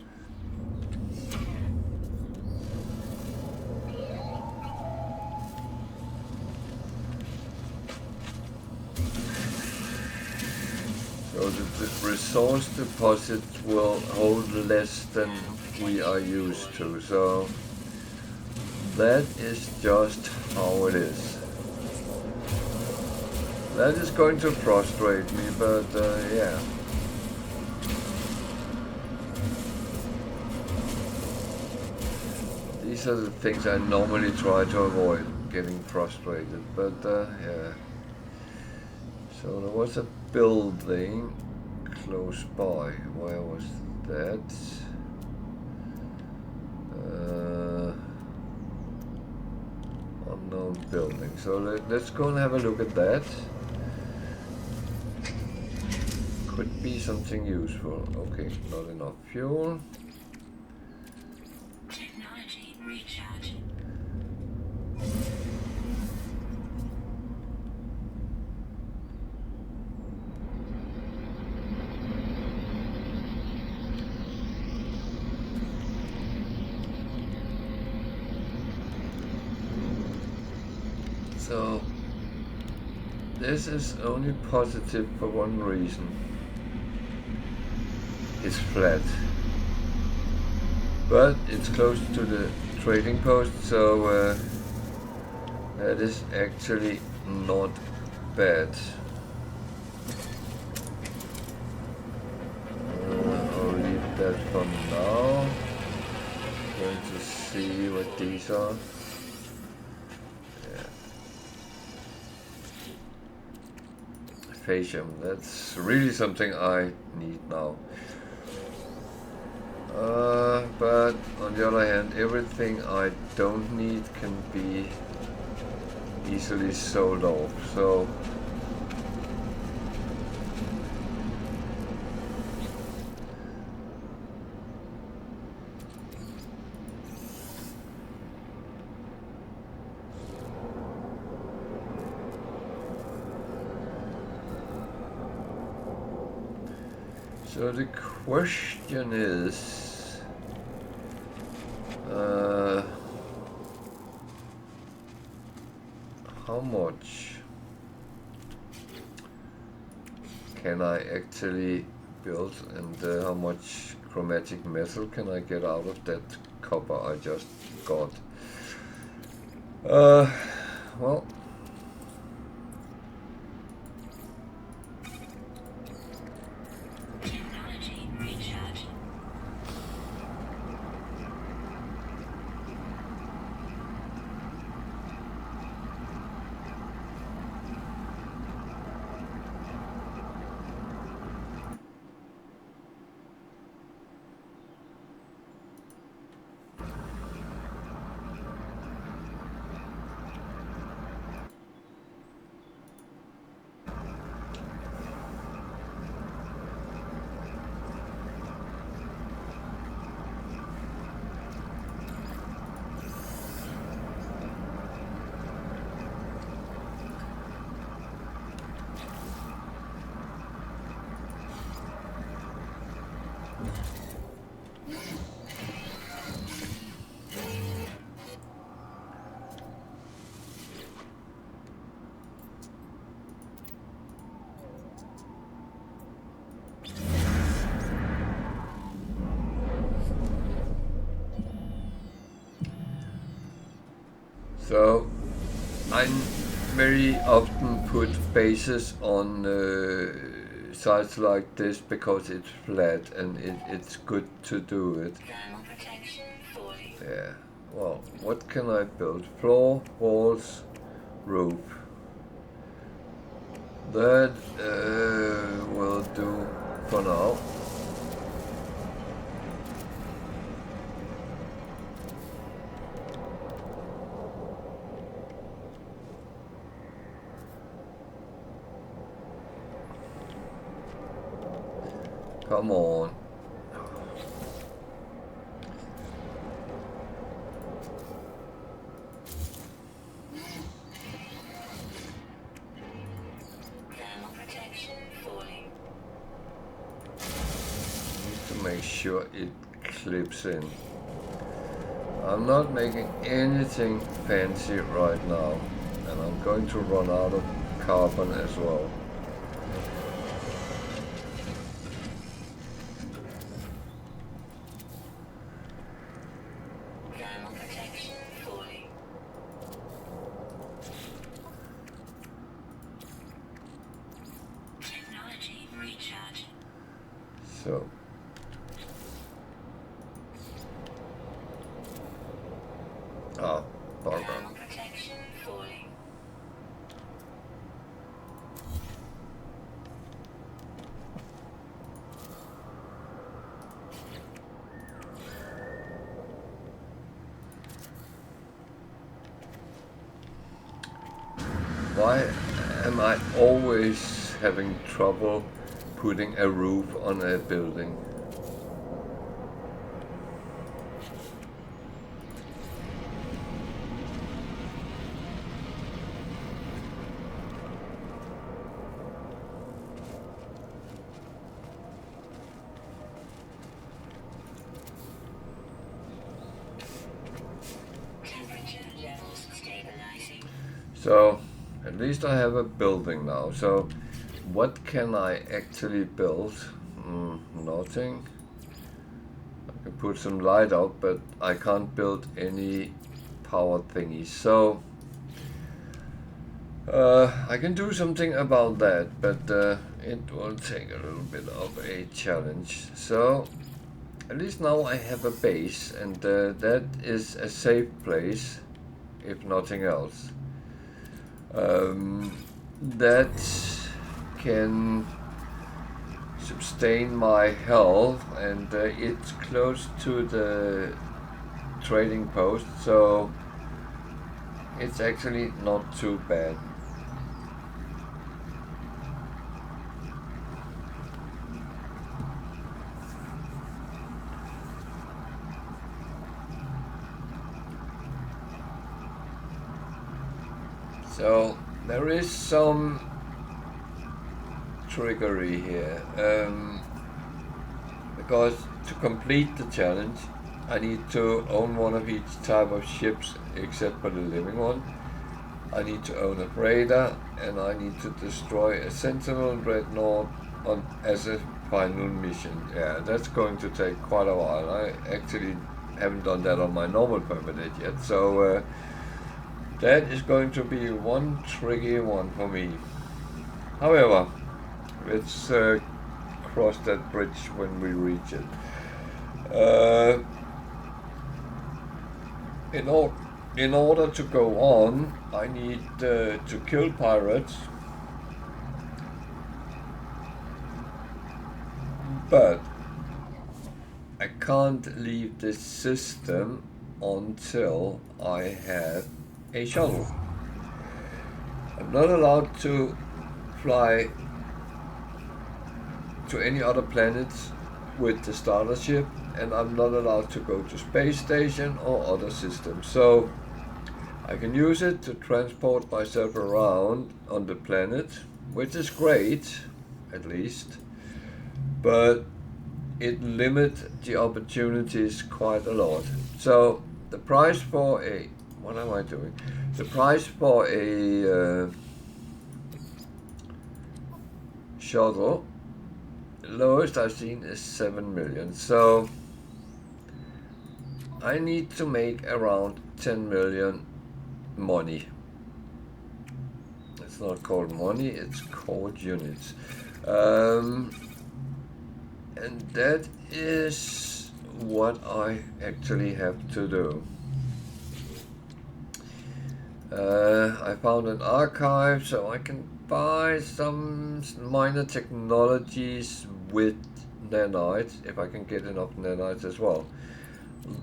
So the resource deposit will hold less than we are used to, so that is just how it is. That is going to frustrate me, but yeah. These are the things I normally try to avoid, getting frustrated, but yeah. So there was a building close by. Where was that? Unknown building. So let's go and have a look at that. Could be something useful. Okay, not enough fuel. Technology recharge. So this is only positive for one reason. It's flat. But it's close to the trading post, so that is actually not bad. I'll leave that for now. Going to see what these are. Yeah. Fascium, that's really something I need now. But on the other hand, everything I don't need can be easily sold off, so the question is, how much can I actually build, and how much chromatic metal can I get out of that copper I just got? Well, Technology recharge. so I very often put bases on sites like this because it's flat and it's good to do it. Thermal protection falling. Yeah. Well, what can I build? Floor, walls, roof. That will do for now. Come on. Thermal protection falling. Need to make sure it clips in. I'm not making anything fancy right now, and I'm going to run out of carbon as well. Thermal protection falling. Technology recharge. So. Ah, bugger. Thermal protection falling. Why am I always having trouble putting a roof on a building? Temperature levels stabilizing. So, at least I have a building now. So, what can I actually build? Nothing. I can put some light out, but I can't build any power thingies. So, I can do something about that, but it will take a little bit of a challenge. So, at least now I have a base, and that is a safe place, if nothing else. That can sustain my health, and it's close to the trading post, so it's actually not too bad. So there is some trickery here, because to complete the challenge I need to own one of each type of ships except for the living one. I need to own a freighter, and I need to destroy a Sentinel Dreadnought as a final mission. Yeah, that's going to take quite a while. I actually haven't done that on my normal Permadeath yet, so that is going to be one tricky one for me. However, let's cross that bridge when we reach it. In order to go on, I need to kill pirates, but I can't leave this system until I have a shuttle. I'm not allowed to fly to any other planets with the starter ship, and I'm not allowed to go to space station or other systems. So I can use it to transport myself around on the planet, which is great, at least, but it limits the opportunities quite a lot. So the price for a, what am I doing? The price for a shuttle, lowest I've seen is 7 million. So I need to make around 10 million money. It's not called money, it's called units. And that is what I actually have to do. I found an archive, so I can buy some minor technologies with nanites, if I can get enough nanites as well.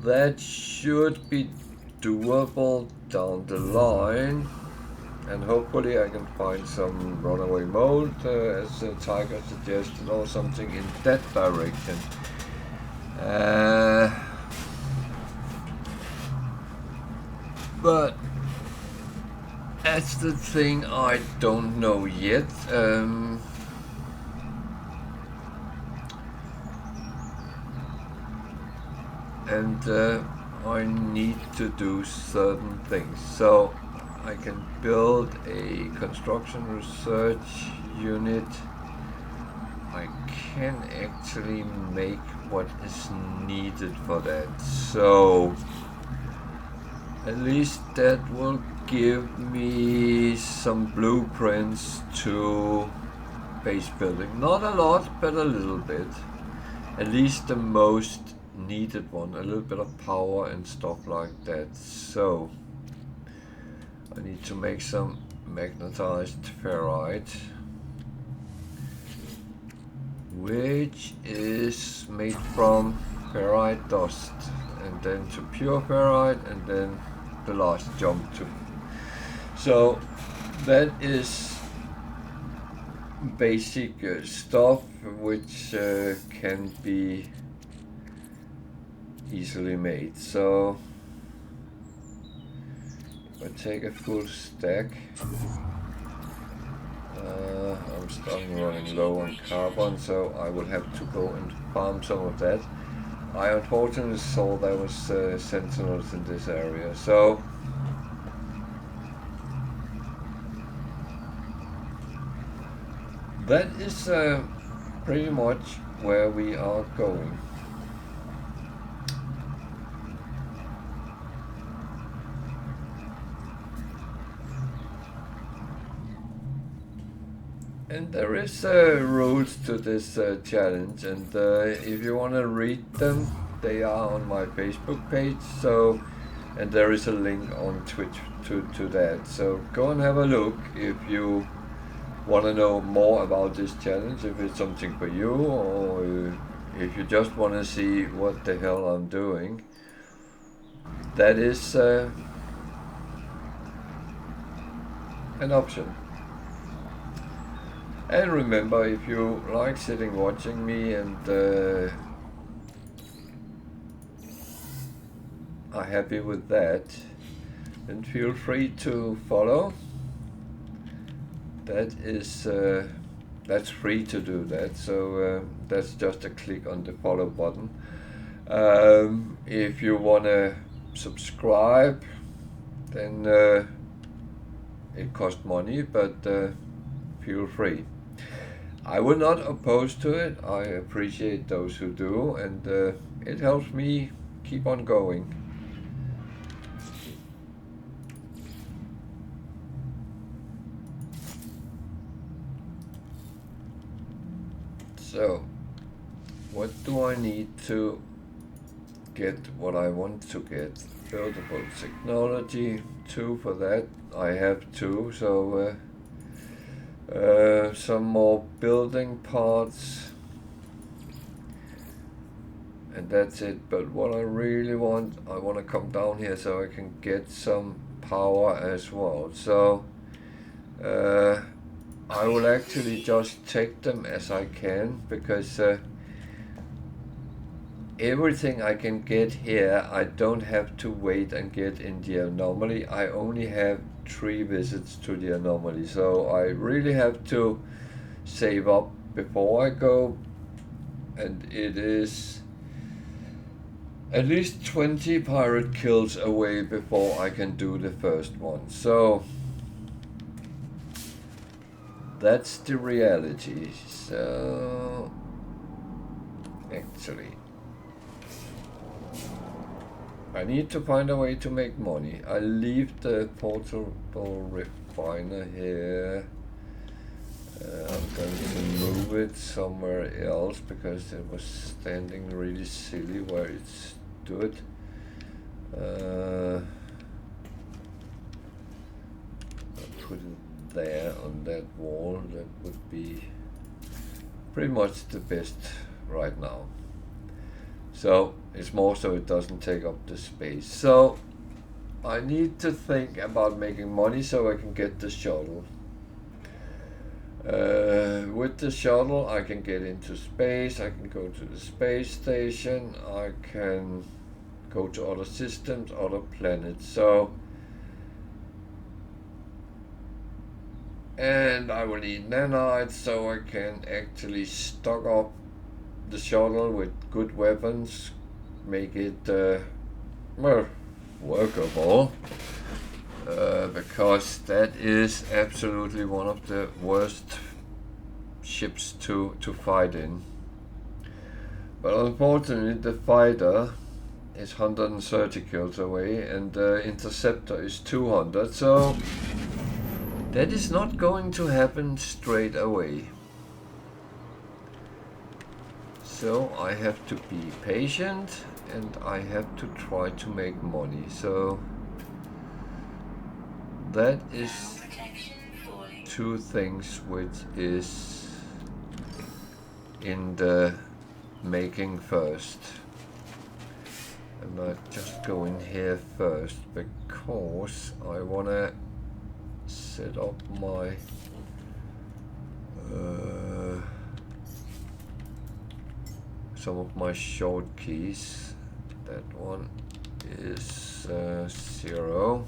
That should be doable down the line. and hopefully I can find some runaway mold, as Tiger suggested, or something in that direction. But that's the thing I don't know yet. And I need to do certain things. So I can build a construction research unit. I can actually make what is needed for that. So at least that will give me some blueprints to base building. Not a lot, but a little bit. At least the most needed one. A little bit of power and stuff like that. So I need to make some magnetized ferrite, which is made from ferrite dust, and then to pure ferrite, and then the last jump to. So that is basic stuff which can be easily made. So if I take a full stack, I'm starting running low on carbon, so I will have to go and farm some of that. I unfortunately saw there was sentinels in this area, so that is pretty much where we are going. And there is rules to this challenge, and if you want to read them, they are on my Facebook page. So, and there is a link on Twitch to that. So go and have a look if you want to know more about this challenge, if it's something for you, or if you just want to see what the hell I'm doing. That is an option. And remember, if you like sitting watching me and are happy with that, then feel free to follow. That is that's free to do that, so that's just a click on the follow button. If you want to subscribe, then it costs money, but feel free. I will not oppose to it. I appreciate those who do, and it helps me keep on going. So, what do I need to get what I want to get? Buildable technology, 2 for that. I have 2, so some more building parts, and that's it. But what I really want, I want to come down here so I can get some power as well. So I will actually just take them as I can, because everything I can get here, I don't have to wait and get in the anomaly. I only have 3 visits to the anomaly, so I really have to save up before I go, and it is at least 20 pirate kills away before I can do the first one. So that's the reality. So actually I need to find a way to make money. I leave the portable refiner here. I'm going to move it somewhere else because it was standing really silly where it stood. I'll put it there on that wall. That would be pretty much the best right now. So it's more so it doesn't take up the space. So I need to think about making money so I can get the shuttle. With the shuttle I can get into space, I can go to the space station, I can go to other systems, other planets. So, and I will need nanites so I can actually stock up the shuttle with good weapons, make it well, workable, because that is absolutely one of the worst ships to fight in. But unfortunately the fighter is 130 kills away and the interceptor is 200, so that is not going to happen straight away. So I have to be patient and I have to try to make money. So that is two things which is in the making first. And I just go in here first because I wanna set up my some of my short keys. That one is 0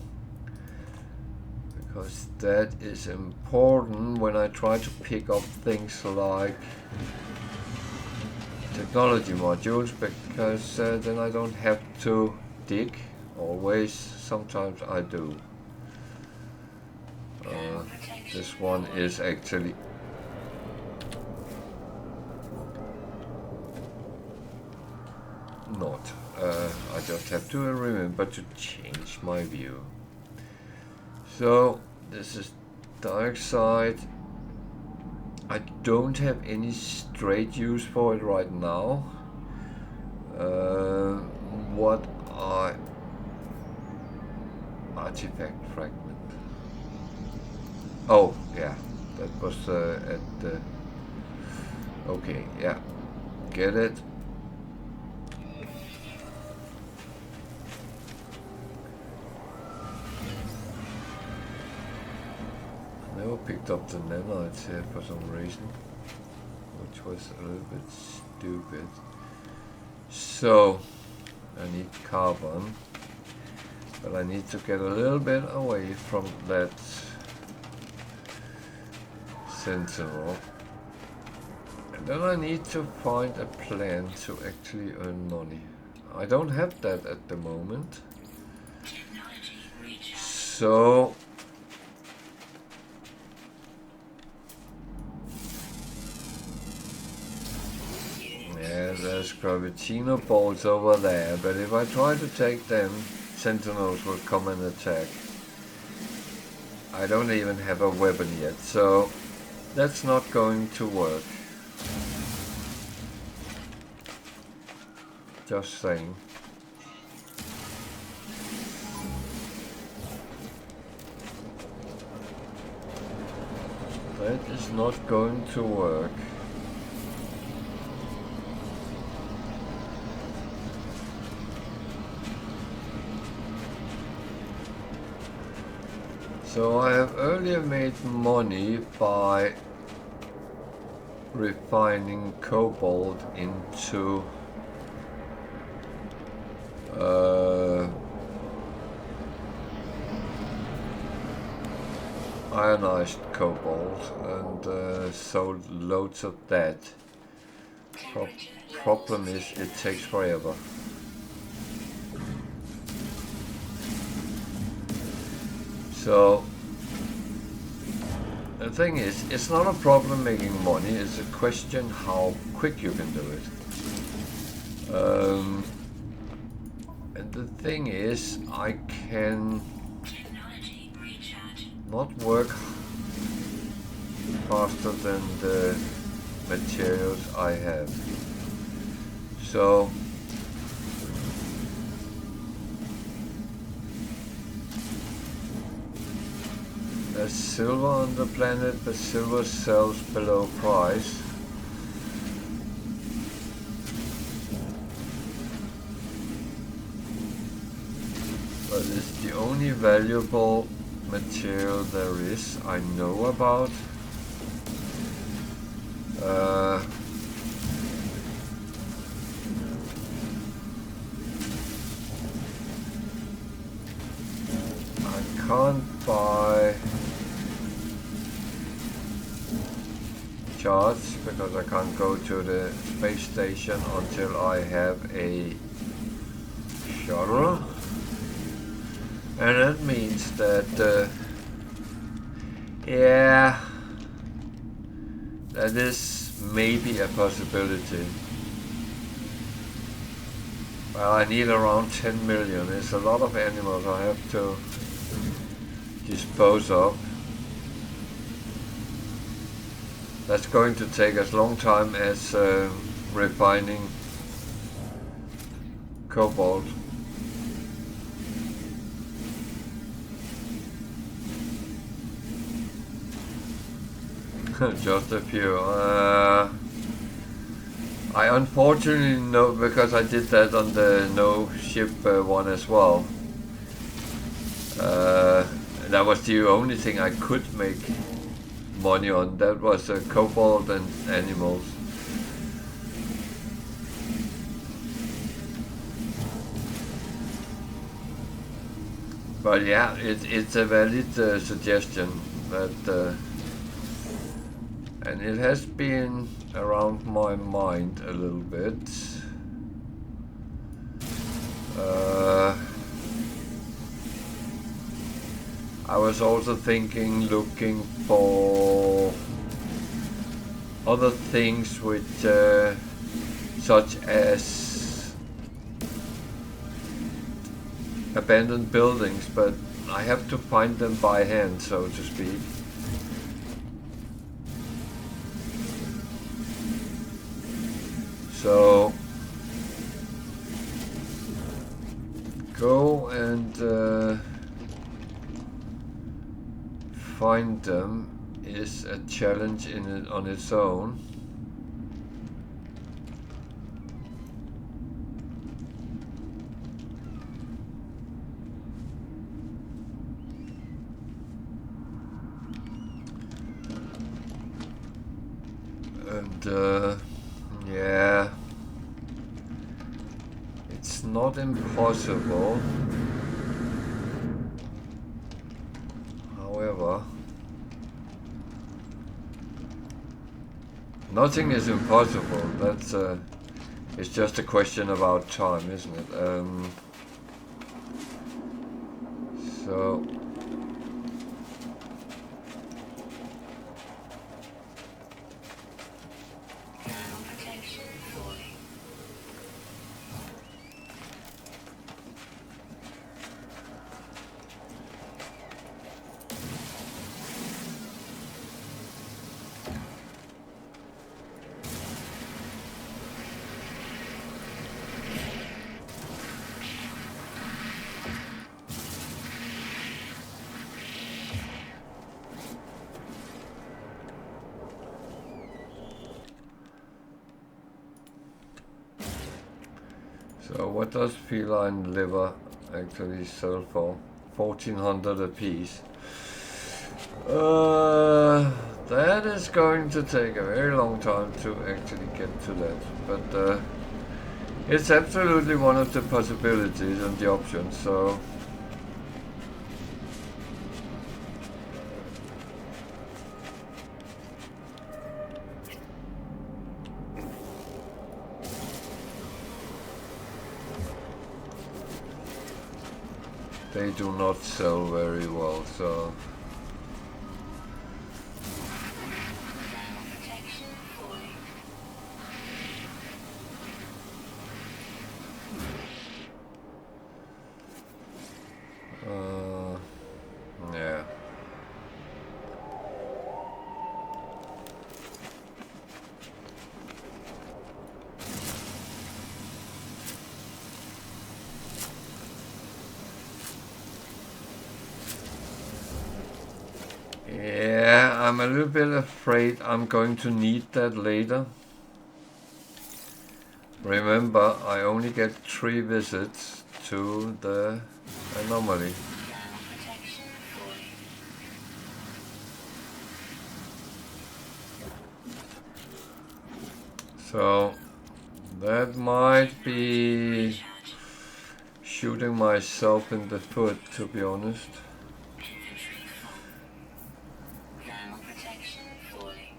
because that is important when I try to pick up things like technology modules, because then I don't have to dig always. Sometimes I do. This one is actually not. I just have to remember to change my view. So this is dark side. I don't have any straight use for it right now. What are artifact fragment? Oh yeah, that was at the. Okay, yeah, get it. Never picked up the nanites here for some reason, which was a little bit stupid. So I need carbon, but I need to get a little bit away from that sentinel, and then I need to find a plan to actually earn money. I don't have that at the moment, so yeah, there's gravitino bolts over there, but if I try to take them, sentinels will come and attack. I don't even have a weapon yet, so that's not going to work. Just saying. That is not going to work. So I have earlier made money by refining cobalt into ionized cobalt and sold loads of that. Problem is it takes forever. So the thing is, it's not a problem making money, it's a question how quick you can do it. And the thing is, I can not work faster than the materials I have. So there's silver on the planet, but silver sells below price. But But it's the only valuable material there is I know about. I can't buy charts because I can't go to the space station until I have a shuttle, and that means that yeah, that is maybe a possibility. Well, I need around 10 million. It's a lot of animals I have to dispose of. That's going to take as long time as refining cobalt. Just a few. I unfortunately know, because I did that on the no ship one as well. That was the only thing I could make money on. That was cobalt and animals. But yeah, it's a valid suggestion that, and it has been around my mind a little bit. I was also looking for other things which, such as abandoned buildings, but I have to find them by hand, so to speak. So go and find them is a challenge on its own. And yeah, it's not impossible. However, nothing is impossible. That's it's just a question about time, isn't it? So Protection falling. So what does feline liver actually sell for? 1400 a piece. That is going to take a very long time to actually get to that, but it's absolutely one of the possibilities and the options. So they do not sell very well, so Protection falling. yeah. Yeah, I'm a little bit afraid I'm going to need that later. Remember, I only get 3 visits to the anomaly. Thermal protection falling. So that might be Recharging. shooting myself in the foot, to be honest. Inventory full. Thermal protection falling.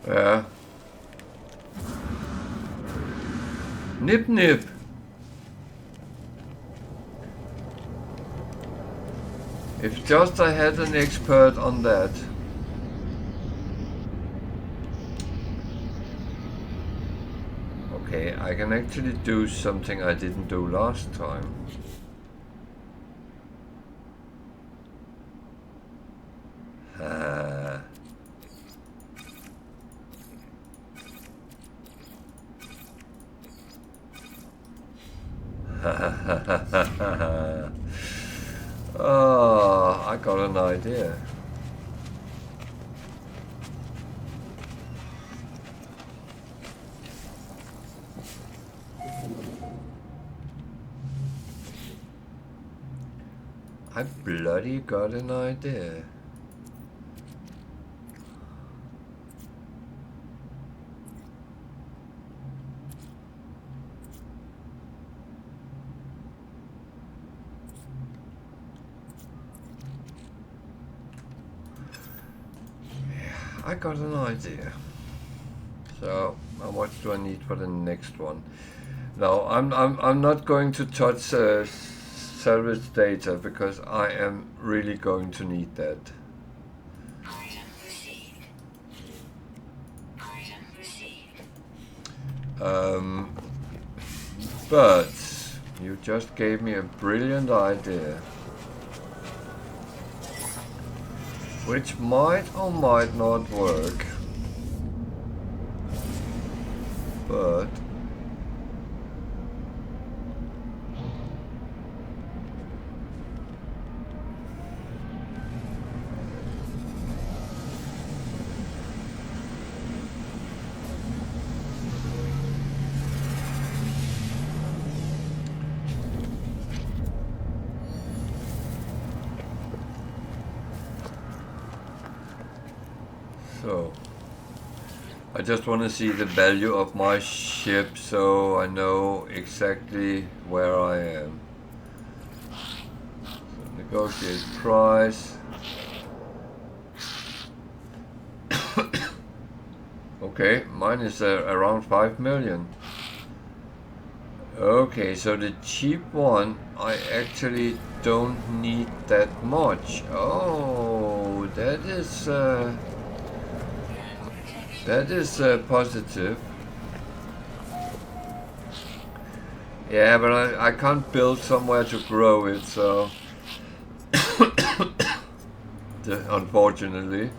Yeah. Nip nip. If just I had an expert on that. Okay, I can actually do something I didn't do last time. Ah. Oh, I got an idea. I bloody got an idea. I got an idea. So, how much do I need for the next one? No, I'm not going to touch salvage data because I am really going to need that. Item received. Item received. But you just gave me a brilliant idea, which might or might not work. But so I just want to see the value of my ship so I know exactly where I am. So negotiate price. Okay, mine is around 5 million. Okay, so the cheap one, I actually don't need that much. Oh, that is positive. Yeah, but I can't build somewhere to grow it, so unfortunately.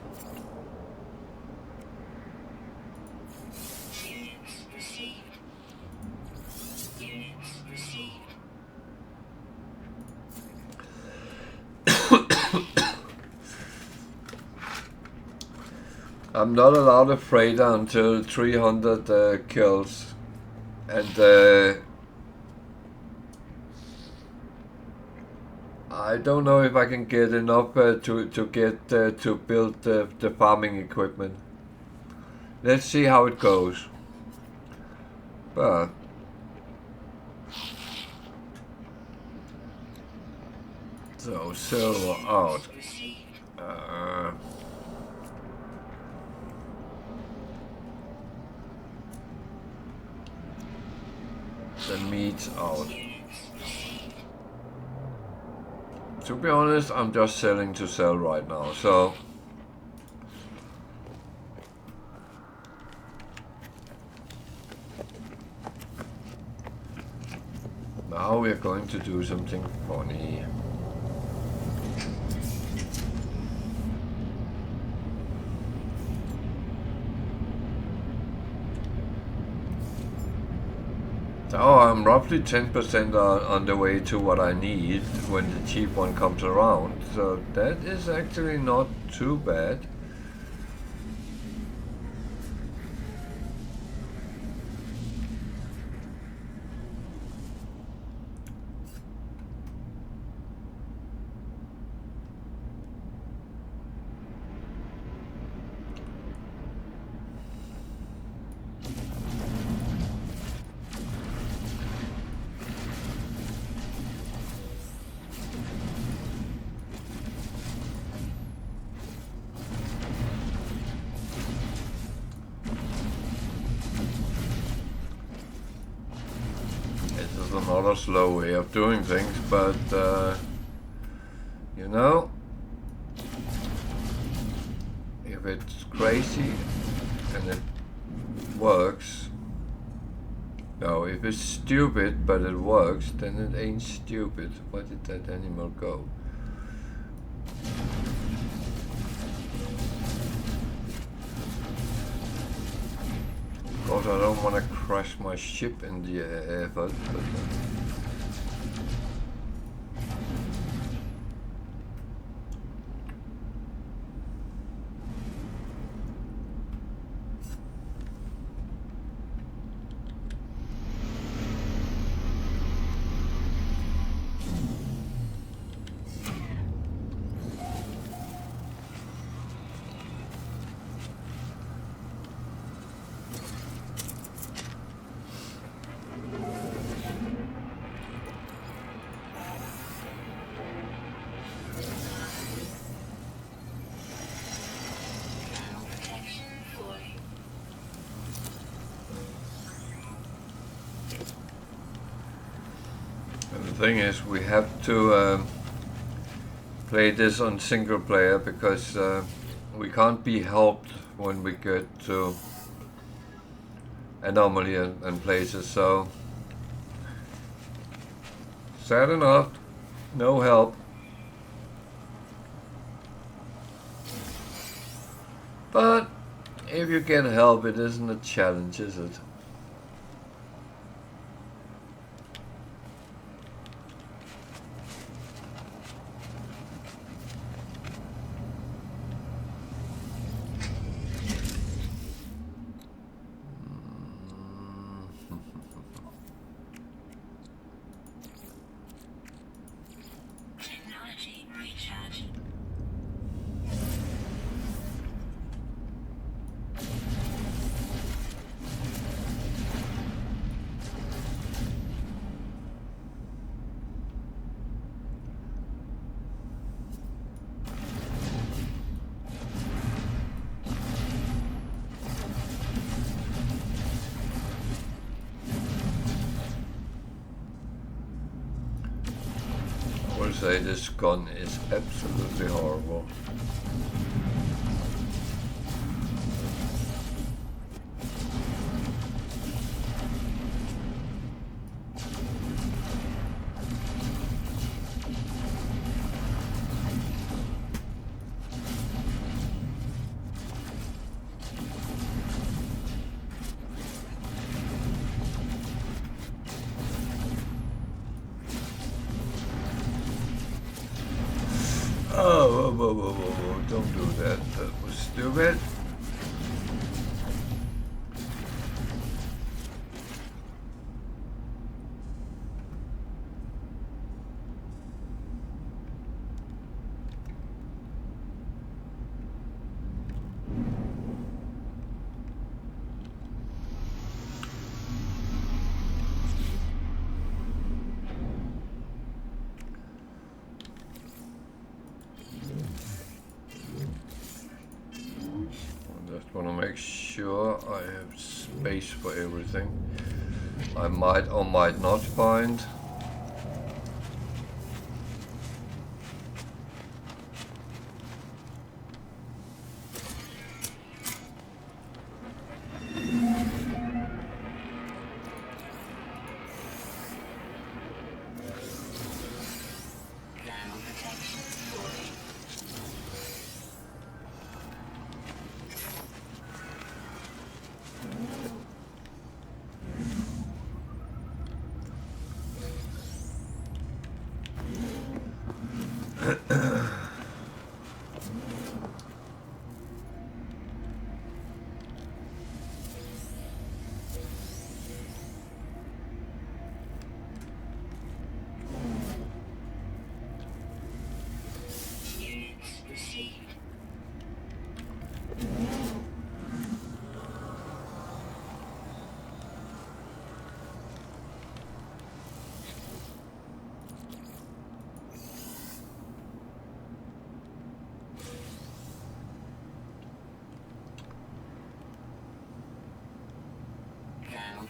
Units received. Units received. I'm not allowed a freighter until 300 kills, and I don't know if I can get enough to get to build the farming equipment. Let's see how it goes. But so silver out. Received. The meat's out. Units received. To be honest, I'm just selling to sell right now, so now we're going to do something funny. Oh, I'm roughly 10% on the way to what I need when the cheap one comes around. So that is actually not too bad. Another slow way of doing things, but you know, if it's crazy and it works, no, if it's stupid but it works, then it ain't stupid. Where did that animal go? Of course, I don't want to crash my ship in the effort, but the thing is, we have to play this on single player because we can't be helped when we get to anomaly and places. So sad enough, no help. But if you get help, it isn't a challenge, is it? Technology recharge. I will say this gun is absolutely horrible. Oh, whoa, whoa, whoa, whoa, don't do that. That was stupid. Want to make sure I have space for everything I might or might not find.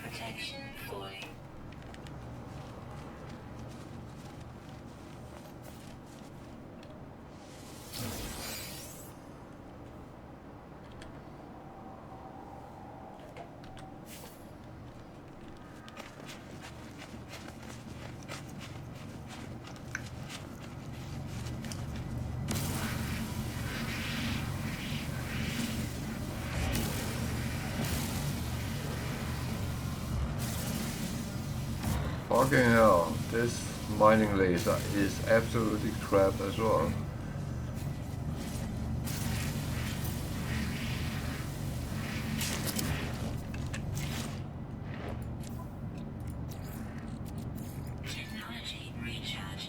Protection falling. Fucking hell, this mining laser is absolutely crap as well. Technology recharge.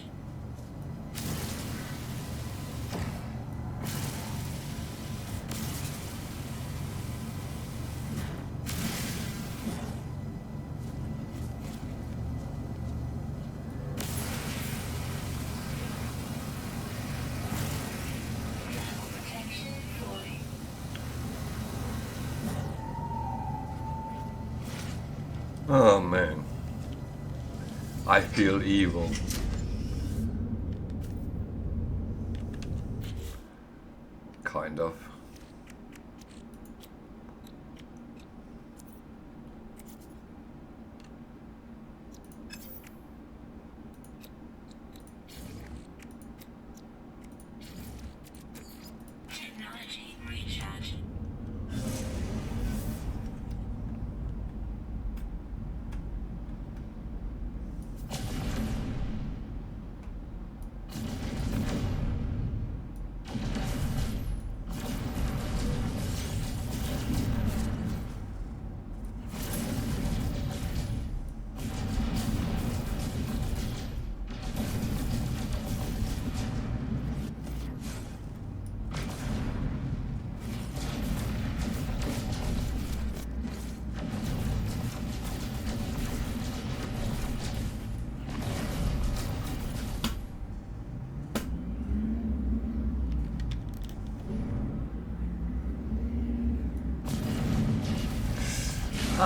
Protection falling. Oh man, I feel evil. Kind of. Technology recharge.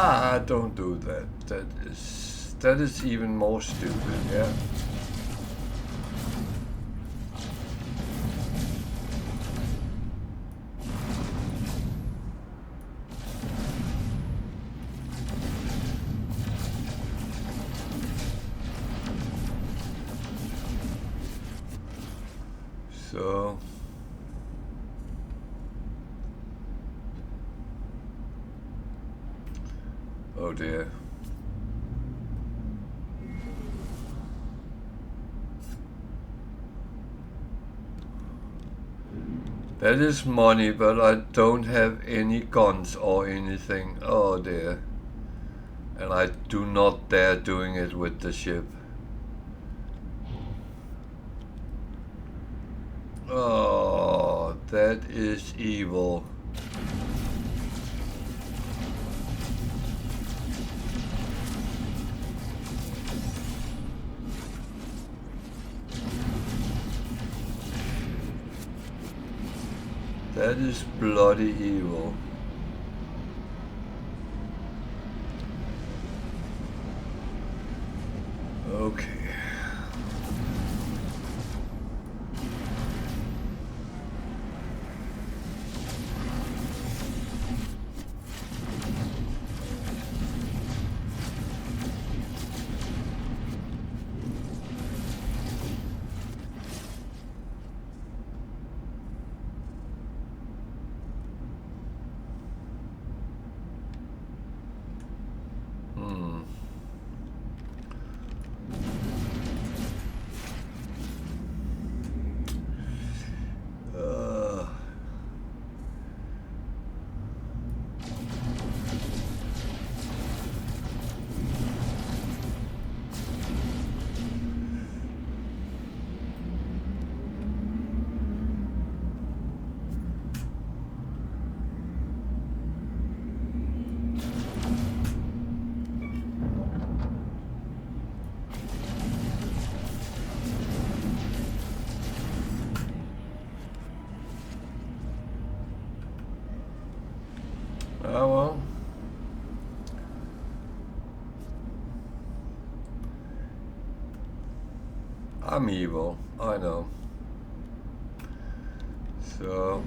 Ah, don't do that. That is even more stupid, yeah. So oh dear. That is money, but I don't have any guns or anything. Oh dear. And I do not dare doing it with the ship. Oh, that is evil. That is bloody evil. Okay. I'm evil, I know. So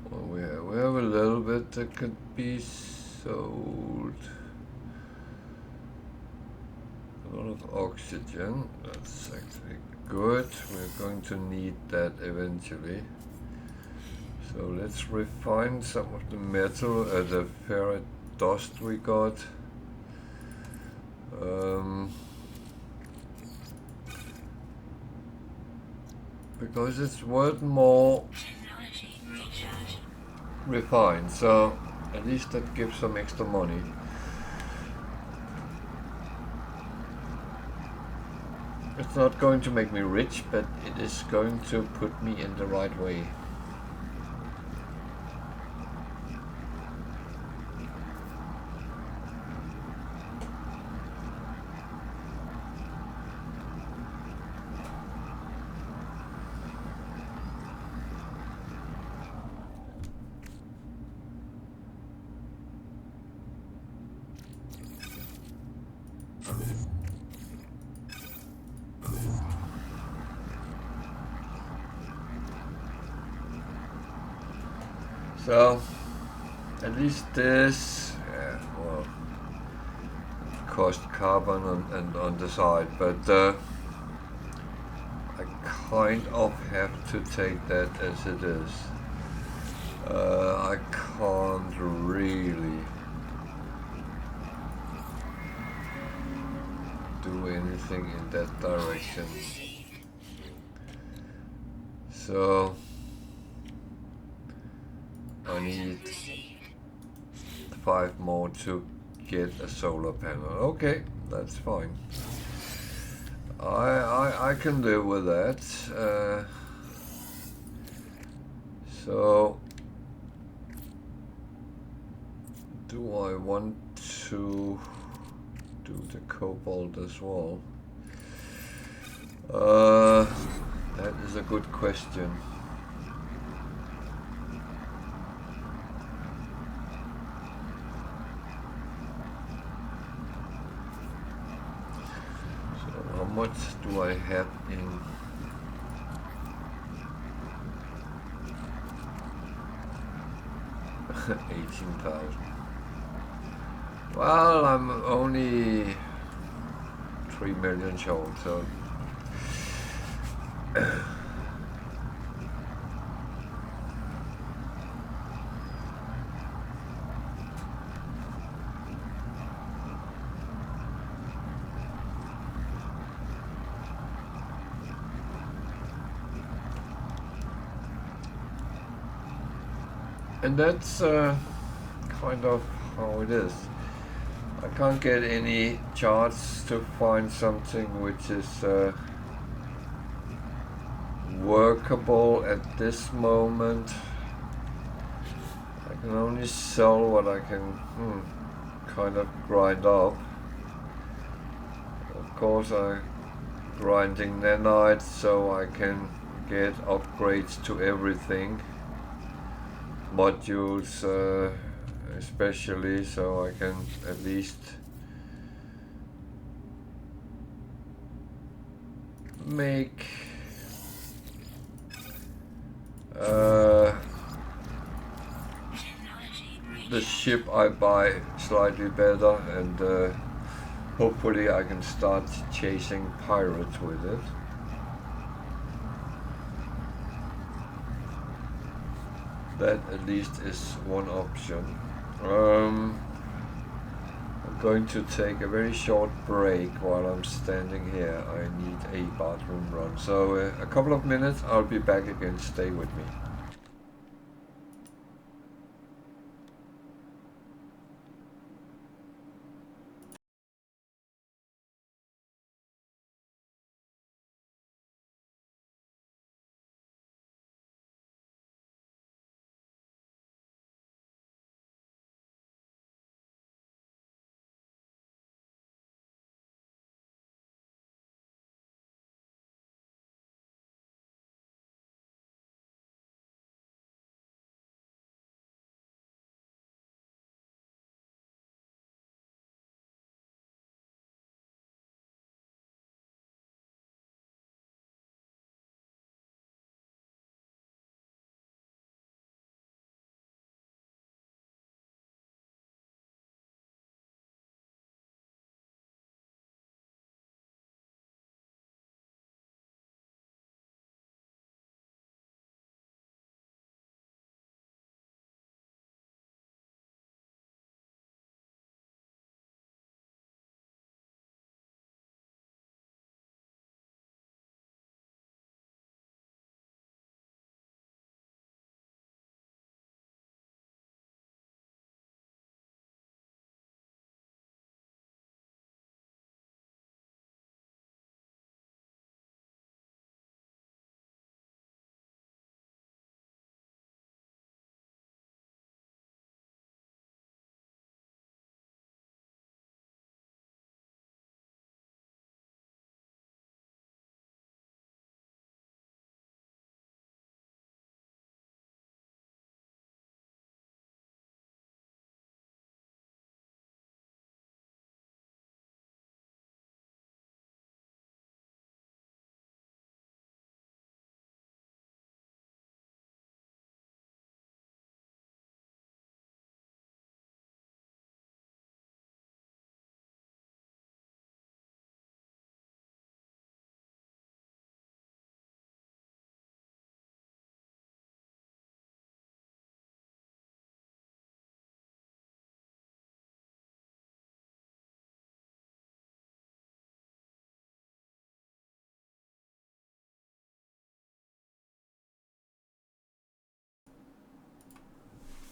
well, we have a little bit that could be sold. A lot of oxygen, that's actually good. We're going to need that eventually. So let's refine some of the metal, the ferrite dust we got. Because it's worth more refined, so at least that gives some extra money. It's not going to make me rich, but it is going to put me in the right way. So, at least this, yeah, well, cost carbon and on the side, but I kind of have to take that as it is. I can't really do anything in that direction. So I need 5 more to get a solar panel. Okay, that's fine. I can live with that. So do I want to do the cobalt as well? That is a good question. How much do I have in? $18,000. Well, I'm only 3 million short, so and that's kind of how it is. I can't get any charts to find something which is workable at this moment. I can only sell what I can kind of grind up. Of course, I'm grinding nanite so I can get upgrades to everything. Modules especially, so I can at least make the ship I buy slightly better, and hopefully I can start chasing pirates with it. That at least is one option. I'm going to take a very short break while I'm standing here. I need a bathroom run. So a couple of minutes, I'll be back again. Stay with me.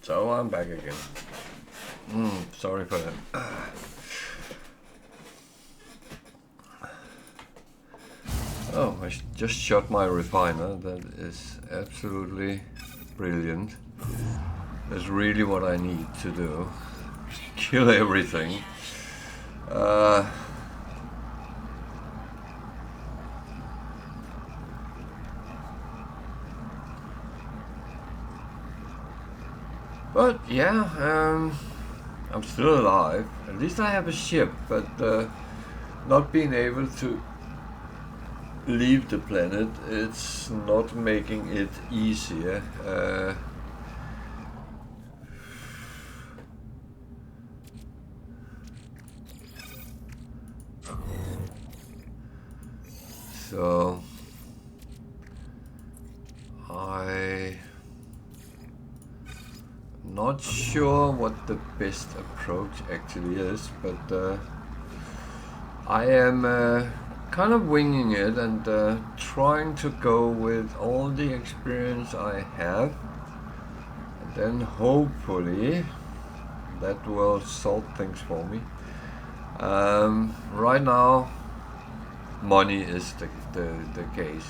So I'm back again. Sorry for that. Oh, I just shot my refiner. That is absolutely brilliant. That's really what I need to do. Kill everything. But yeah, I'm still alive. At least I have a ship, but not being able to leave the planet, it's not making it easier. So I'm not sure what the best approach actually is, but I am kind of winging it and trying to go with all the experience I have, and then hopefully that will solve things for me. Right now, money is the case.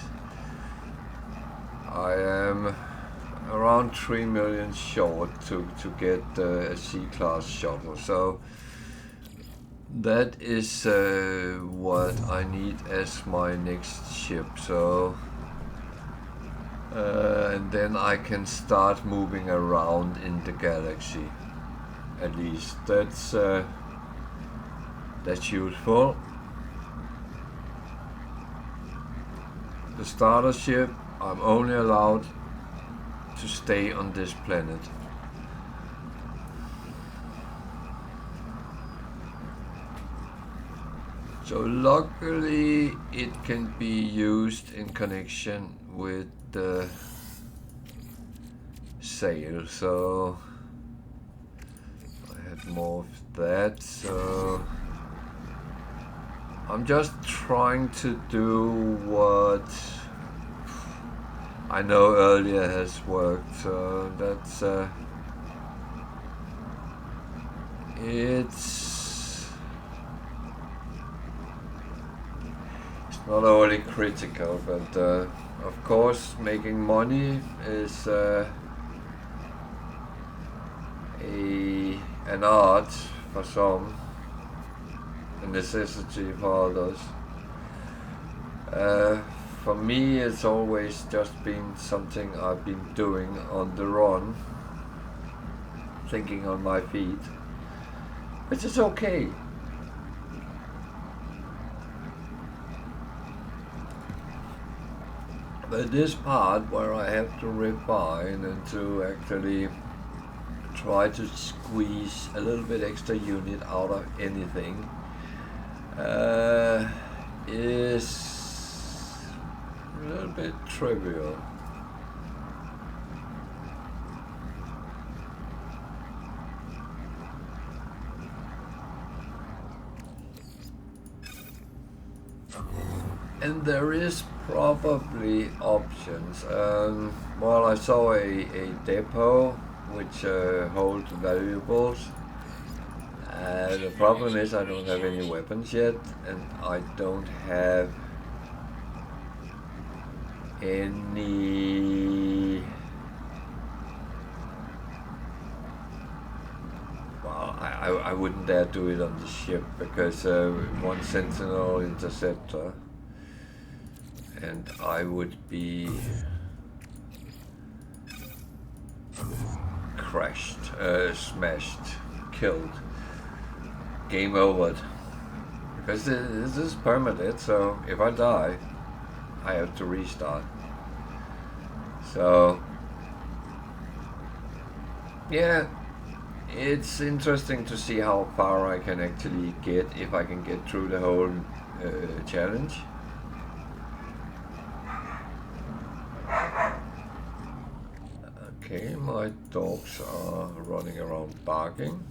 I am around 3 million short to get a C-class shuttle, so that is what I need as my next ship. So and then I can start moving around in the galaxy. At least that's useful. The starter ship, I'm only allowed to stay on this planet. So luckily it can be used in connection with the sail, so I had more of that. So I'm just trying to do what I know earlier has worked, so that's it's not only critical, but of course making money is an art for some, a necessity for others. For me, it's always just been something I've been doing on the run, thinking on my feet, which is okay. But this part where I have to refine and to actually try to squeeze a little bit extra unit out of anything is a little bit trivial. And there is probably options. Well, I saw a depot which holds valuables. The problem is I don't have any weapons yet, and I don't have any... Well, I wouldn't dare do it on the ship because one Sentinel interceptor and I would be crashed, smashed, killed, game over. Because this is permadeath, so if I die, I have to restart. So yeah, it's interesting to see how far I can actually get, if I can get through the whole challenge. Okay, my dogs are running around barking.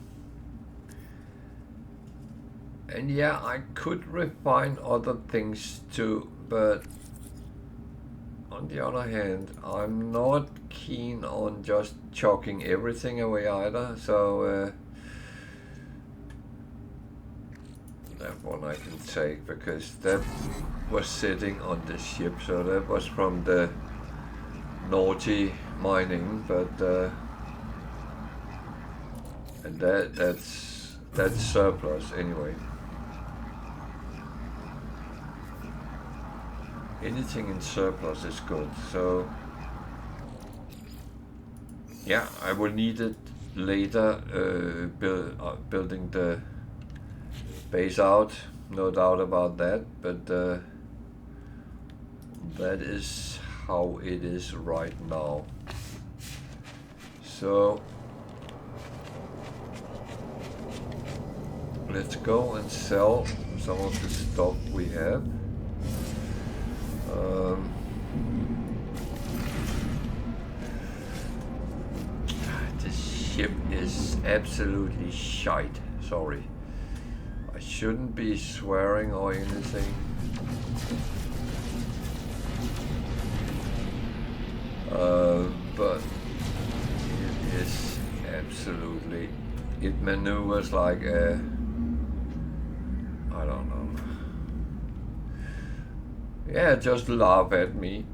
And yeah, I could refine other things too, but on the other hand, I'm not keen on just chucking everything away either, so that one I can take, because that was sitting on the ship, so that was from the naughty mining, but and that's surplus anyway. Anything in surplus is good, so yeah, I will need it later, building the base out, no doubt about that, but that is how it is right now. So let's go and sell some of the stuff we have. This ship is absolutely shite, sorry. I shouldn't be swearing or anything. But it is absolutely, it maneuvers like a, I don't know. Yeah, just laugh at me.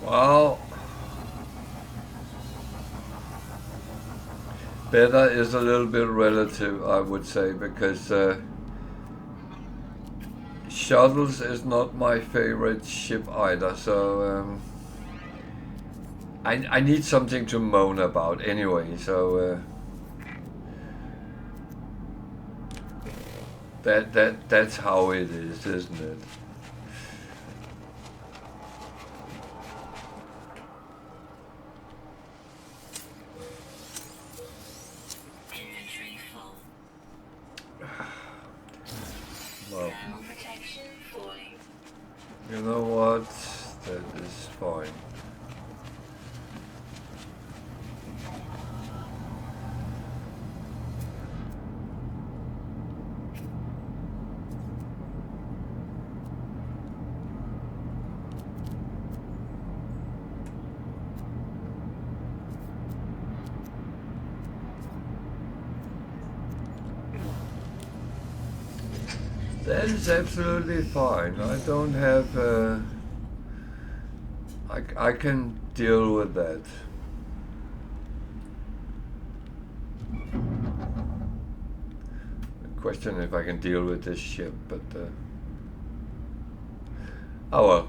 Well, better is a little bit relative, I would say, because shuttles is not my favorite ship either, so I need something to moan about anyway, so that's how it is, isn't it? Well, you know what? That is fine. That is absolutely fine. I don't have. I can deal with that. Question if I can deal with this ship, but oh well.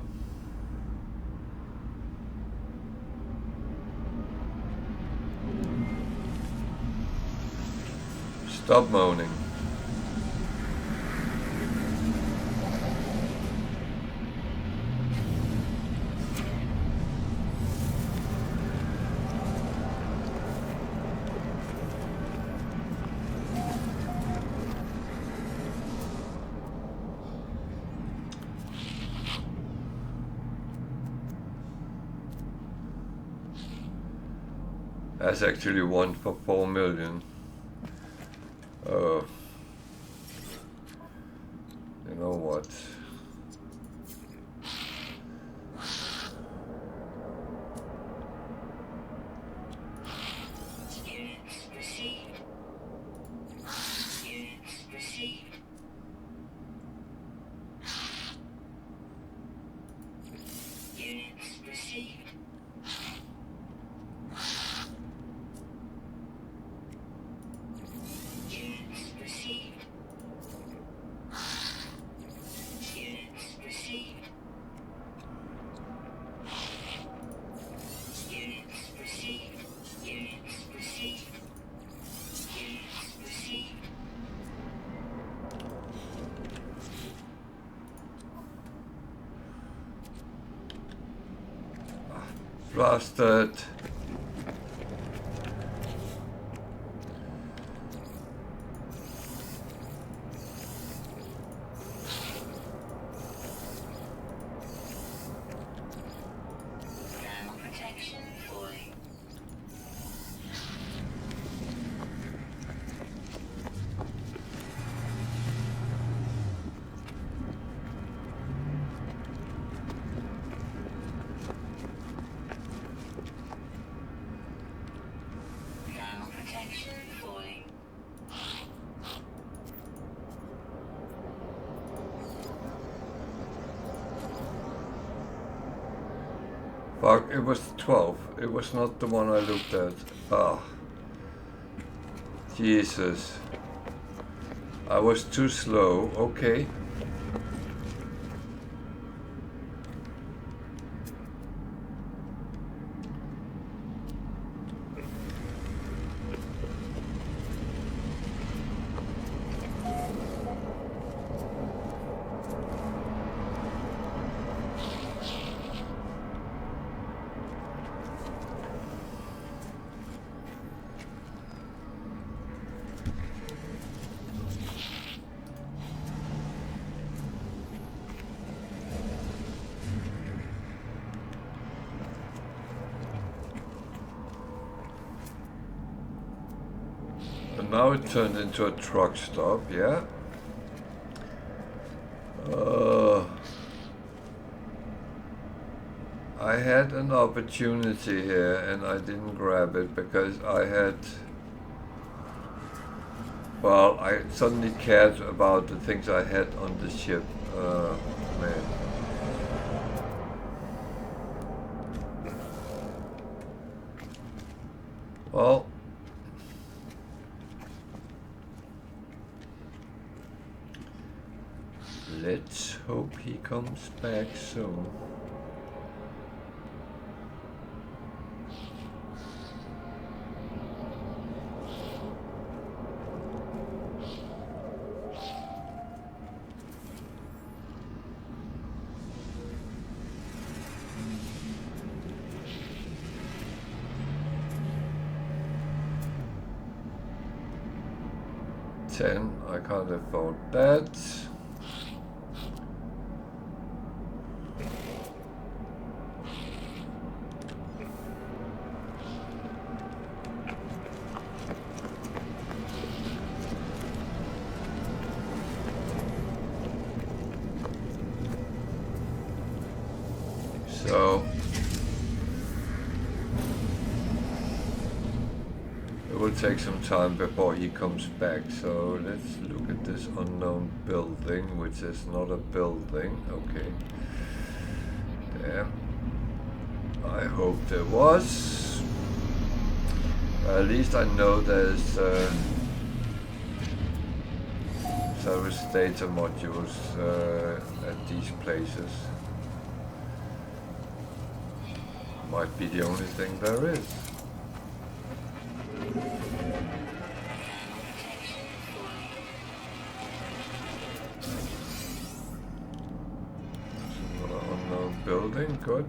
Stop moaning. That's actually one for 4 million. You know what? Units received. Units received. Units received. Units received. Bastard. Thermal protection fully. Thermal protection fully. Fuck, it was 12. It was not the one I looked at. Ah. Jesus. I was too slow. Okay. And now it turned into a truck stop, yeah? I had an opportunity here and I didn't grab it because I had... Well, I suddenly cared about the things I had on the ship. Man. Well... Let's hope he comes back soon. I can't afford that. So it will take some time before he comes back. So let's look at this unknown building, which is not a building. Okay. Damn. I hope there was. At least I know there's service data modules at these places. Might be the only thing there is. Another unknown building, good.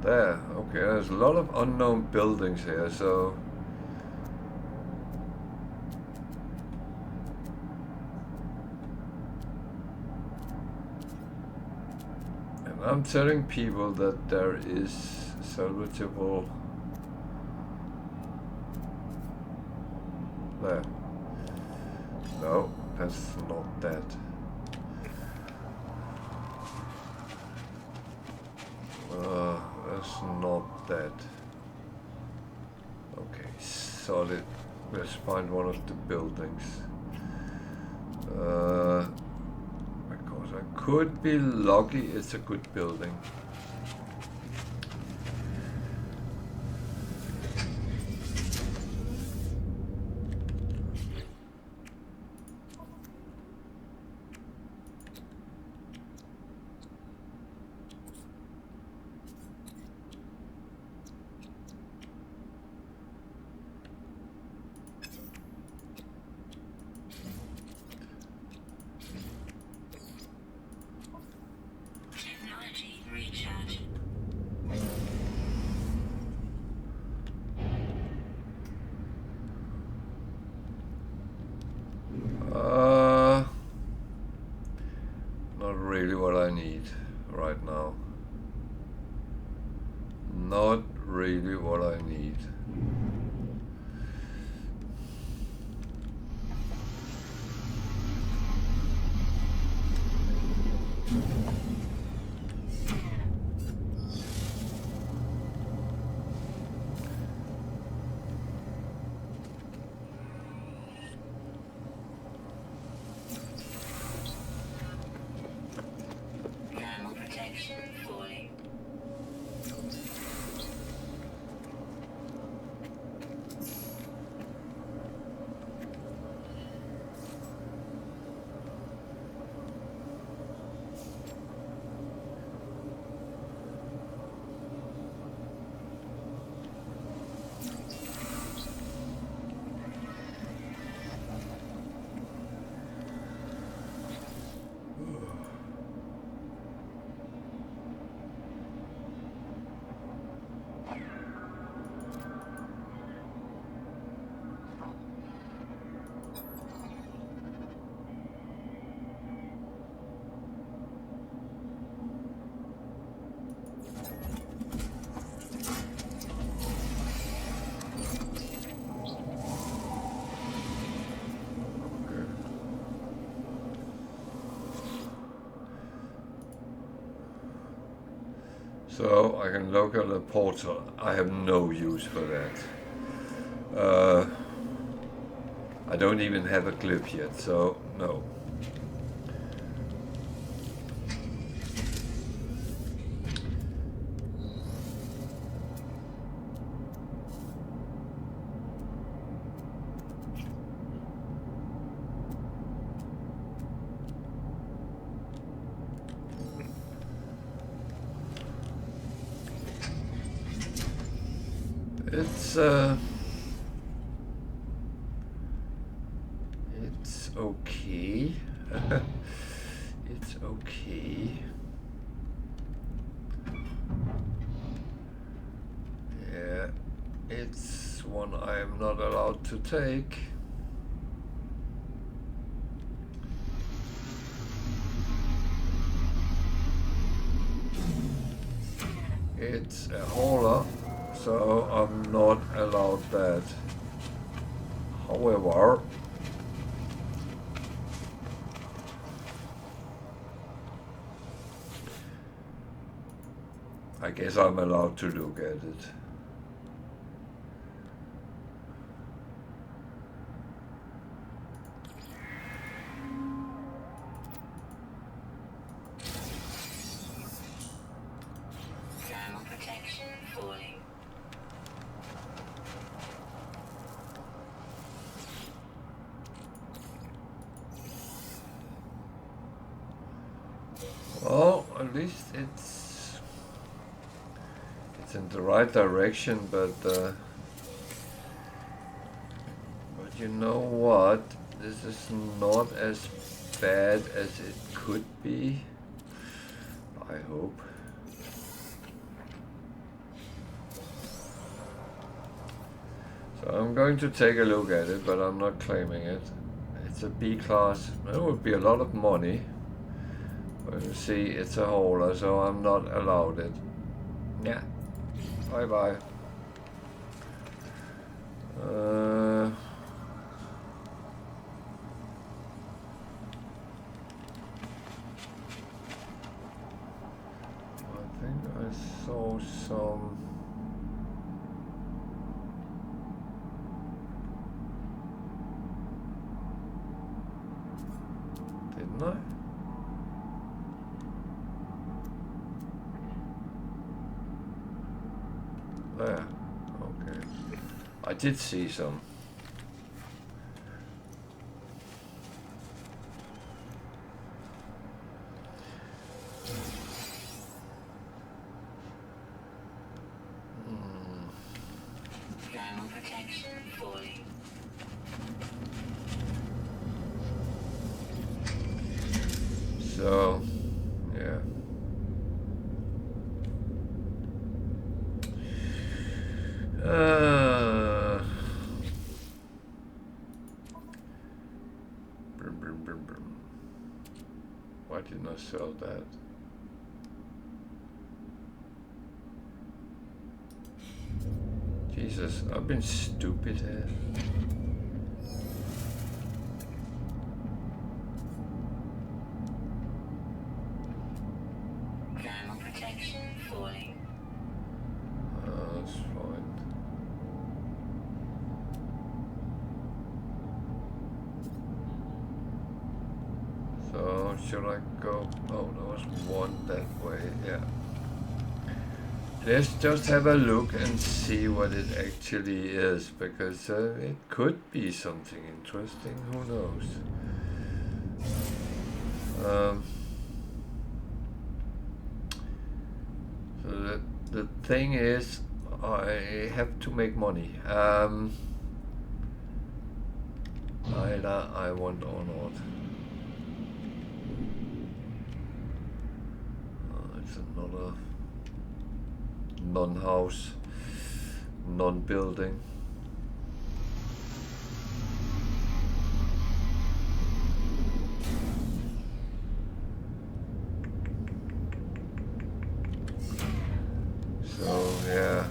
There, okay, there's a lot of unknown buildings here, so... And I'm telling people that there is salvageable... There. No, that's not that. That's not that. Okay, solid. Let's find one of the buildings. Because I could be lucky it's a good building. Technology recharge. right now. Not really what I need. Thermal protection falling. So I can look at the portal. I have no use for that. I don't even have a clip yet, so no. It's okay. It's okay. Yeah, it's one I am not allowed to take. It's a hauler, so I'm not allowed that. However, I guess I'm allowed to look at it. Thermal protection falling. Well, at least it's in the right direction, but you know what? This is not as bad as it could be. I hope. So I'm going to take a look at it, but I'm not claiming it. It's a B class. It would be a lot of money. But you see, it's a hauler, so I'm not allowed it. Yeah. Bye bye. I think I saw some. Didn't I? There. Okay. I did see some. Thermal protection falling. So, yeah. Brum, brum, brum, brum. Why didn't I sell that? this? I've been stupid here. Thermal protection falling. That's fine. So, should I go? Oh, there was one that way, yeah. Let's just have a look and see what it actually is, because it could be something interesting, who knows. So the thing is, I have to make money. Either I want or not. It's another non-house, non-building. So yeah.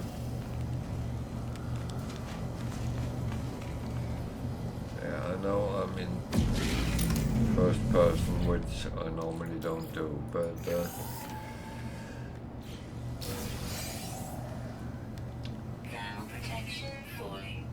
Yeah, I know I'm in first person, which I normally don't do, but Thermal protection falling.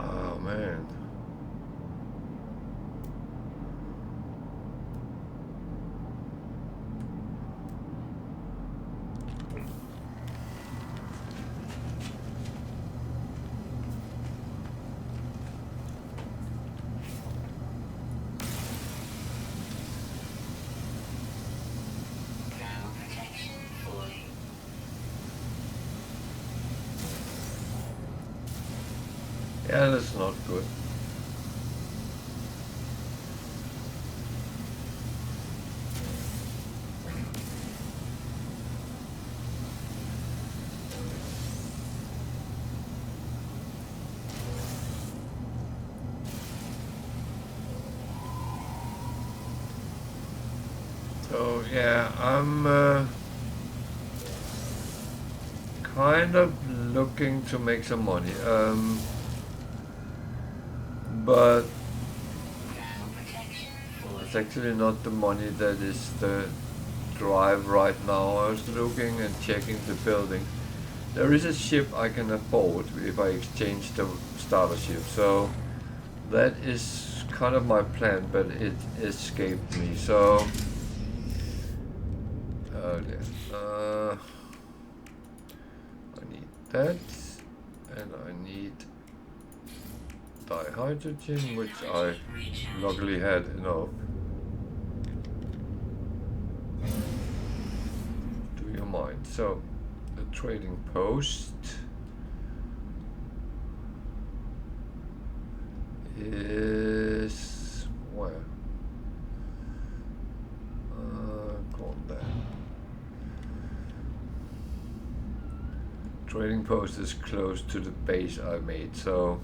oh man. Thermal protection falling. Yeah, that's not good. So yeah, I'm kind of looking to make some money, but Thermal protection falling. it's actually not the money that is the drive right now. I was looking and checking the building. There is a ship I can afford if I exchange the starter ship, so that is kind of my plan, but it escaped me. So yeah. I need that, and I need dihydrogen, which I luckily had enough. Do you mind? So, the trading post is where? Go on there. Trading post is close to the base I made, so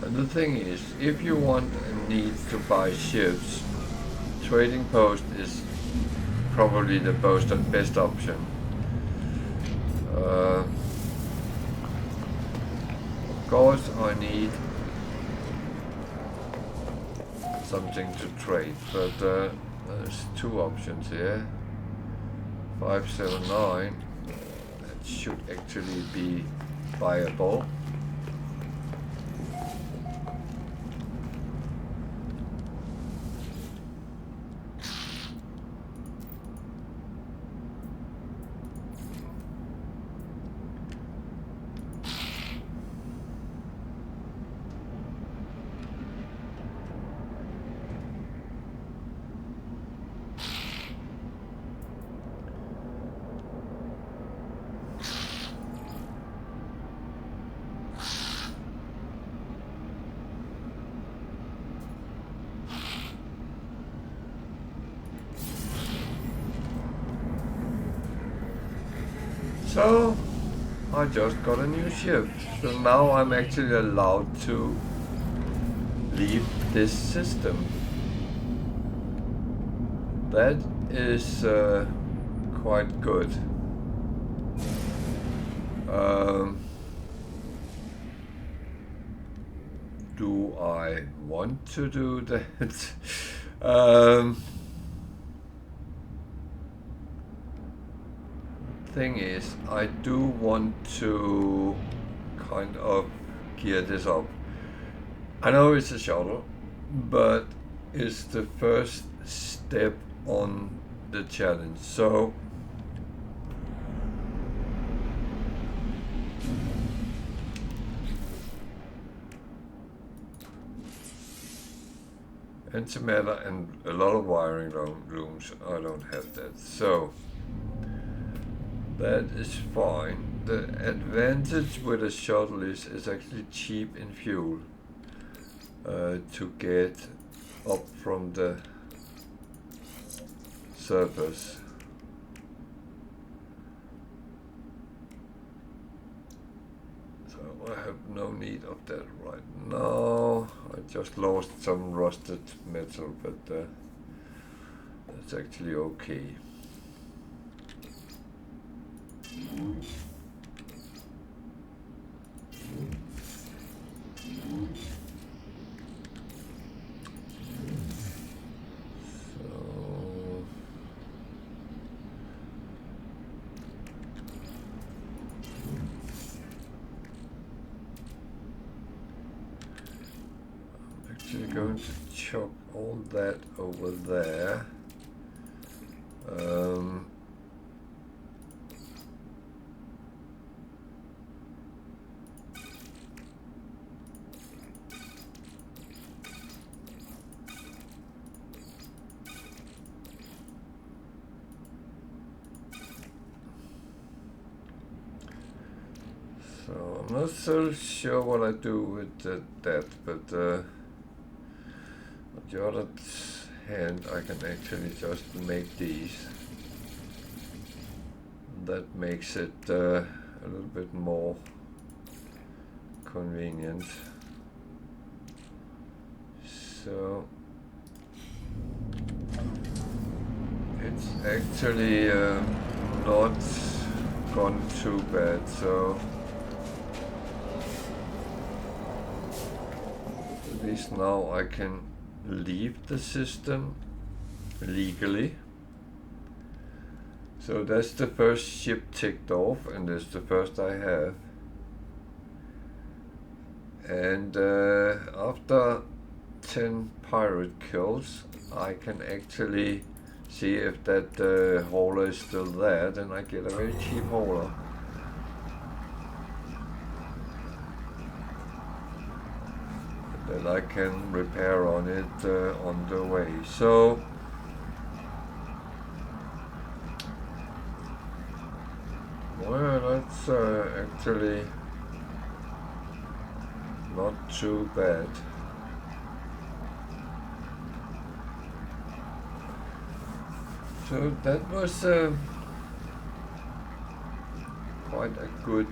and the thing is, if you want and need to buy ships, trading post is probably the best option. Of course, I need something to trade, but there's two options here. 579. That should actually be viable. So, I just got a new ship. So now I'm actually allowed to leave this system. That is quite good. Do I want to do that? Thing is, I do want to kind of gear this up. I know it's a shuttle, but it's the first step on the challenge. So antimatter and a lot of wiring looms. I don't have that. So that is fine. The advantage with a shuttle is it's actually cheap in fuel to get up from the surface. So I have no need of that right now. I just lost some rusted metal, but that's actually okay. Going to chop all that over there. So I'm not so sure what I do with that, but on the other hand, I can actually just make these. That makes it a little bit more convenient. So it's actually not gone too bad. So at least now I can leave the system legally. So that's the first ship ticked off, and that's the first I have. And after 10 pirate kills, I can actually see if that hauler is still there. Then I get a very cheap hauler. That I can repair on it on the way. So well, that's actually not too bad. So that was quite a good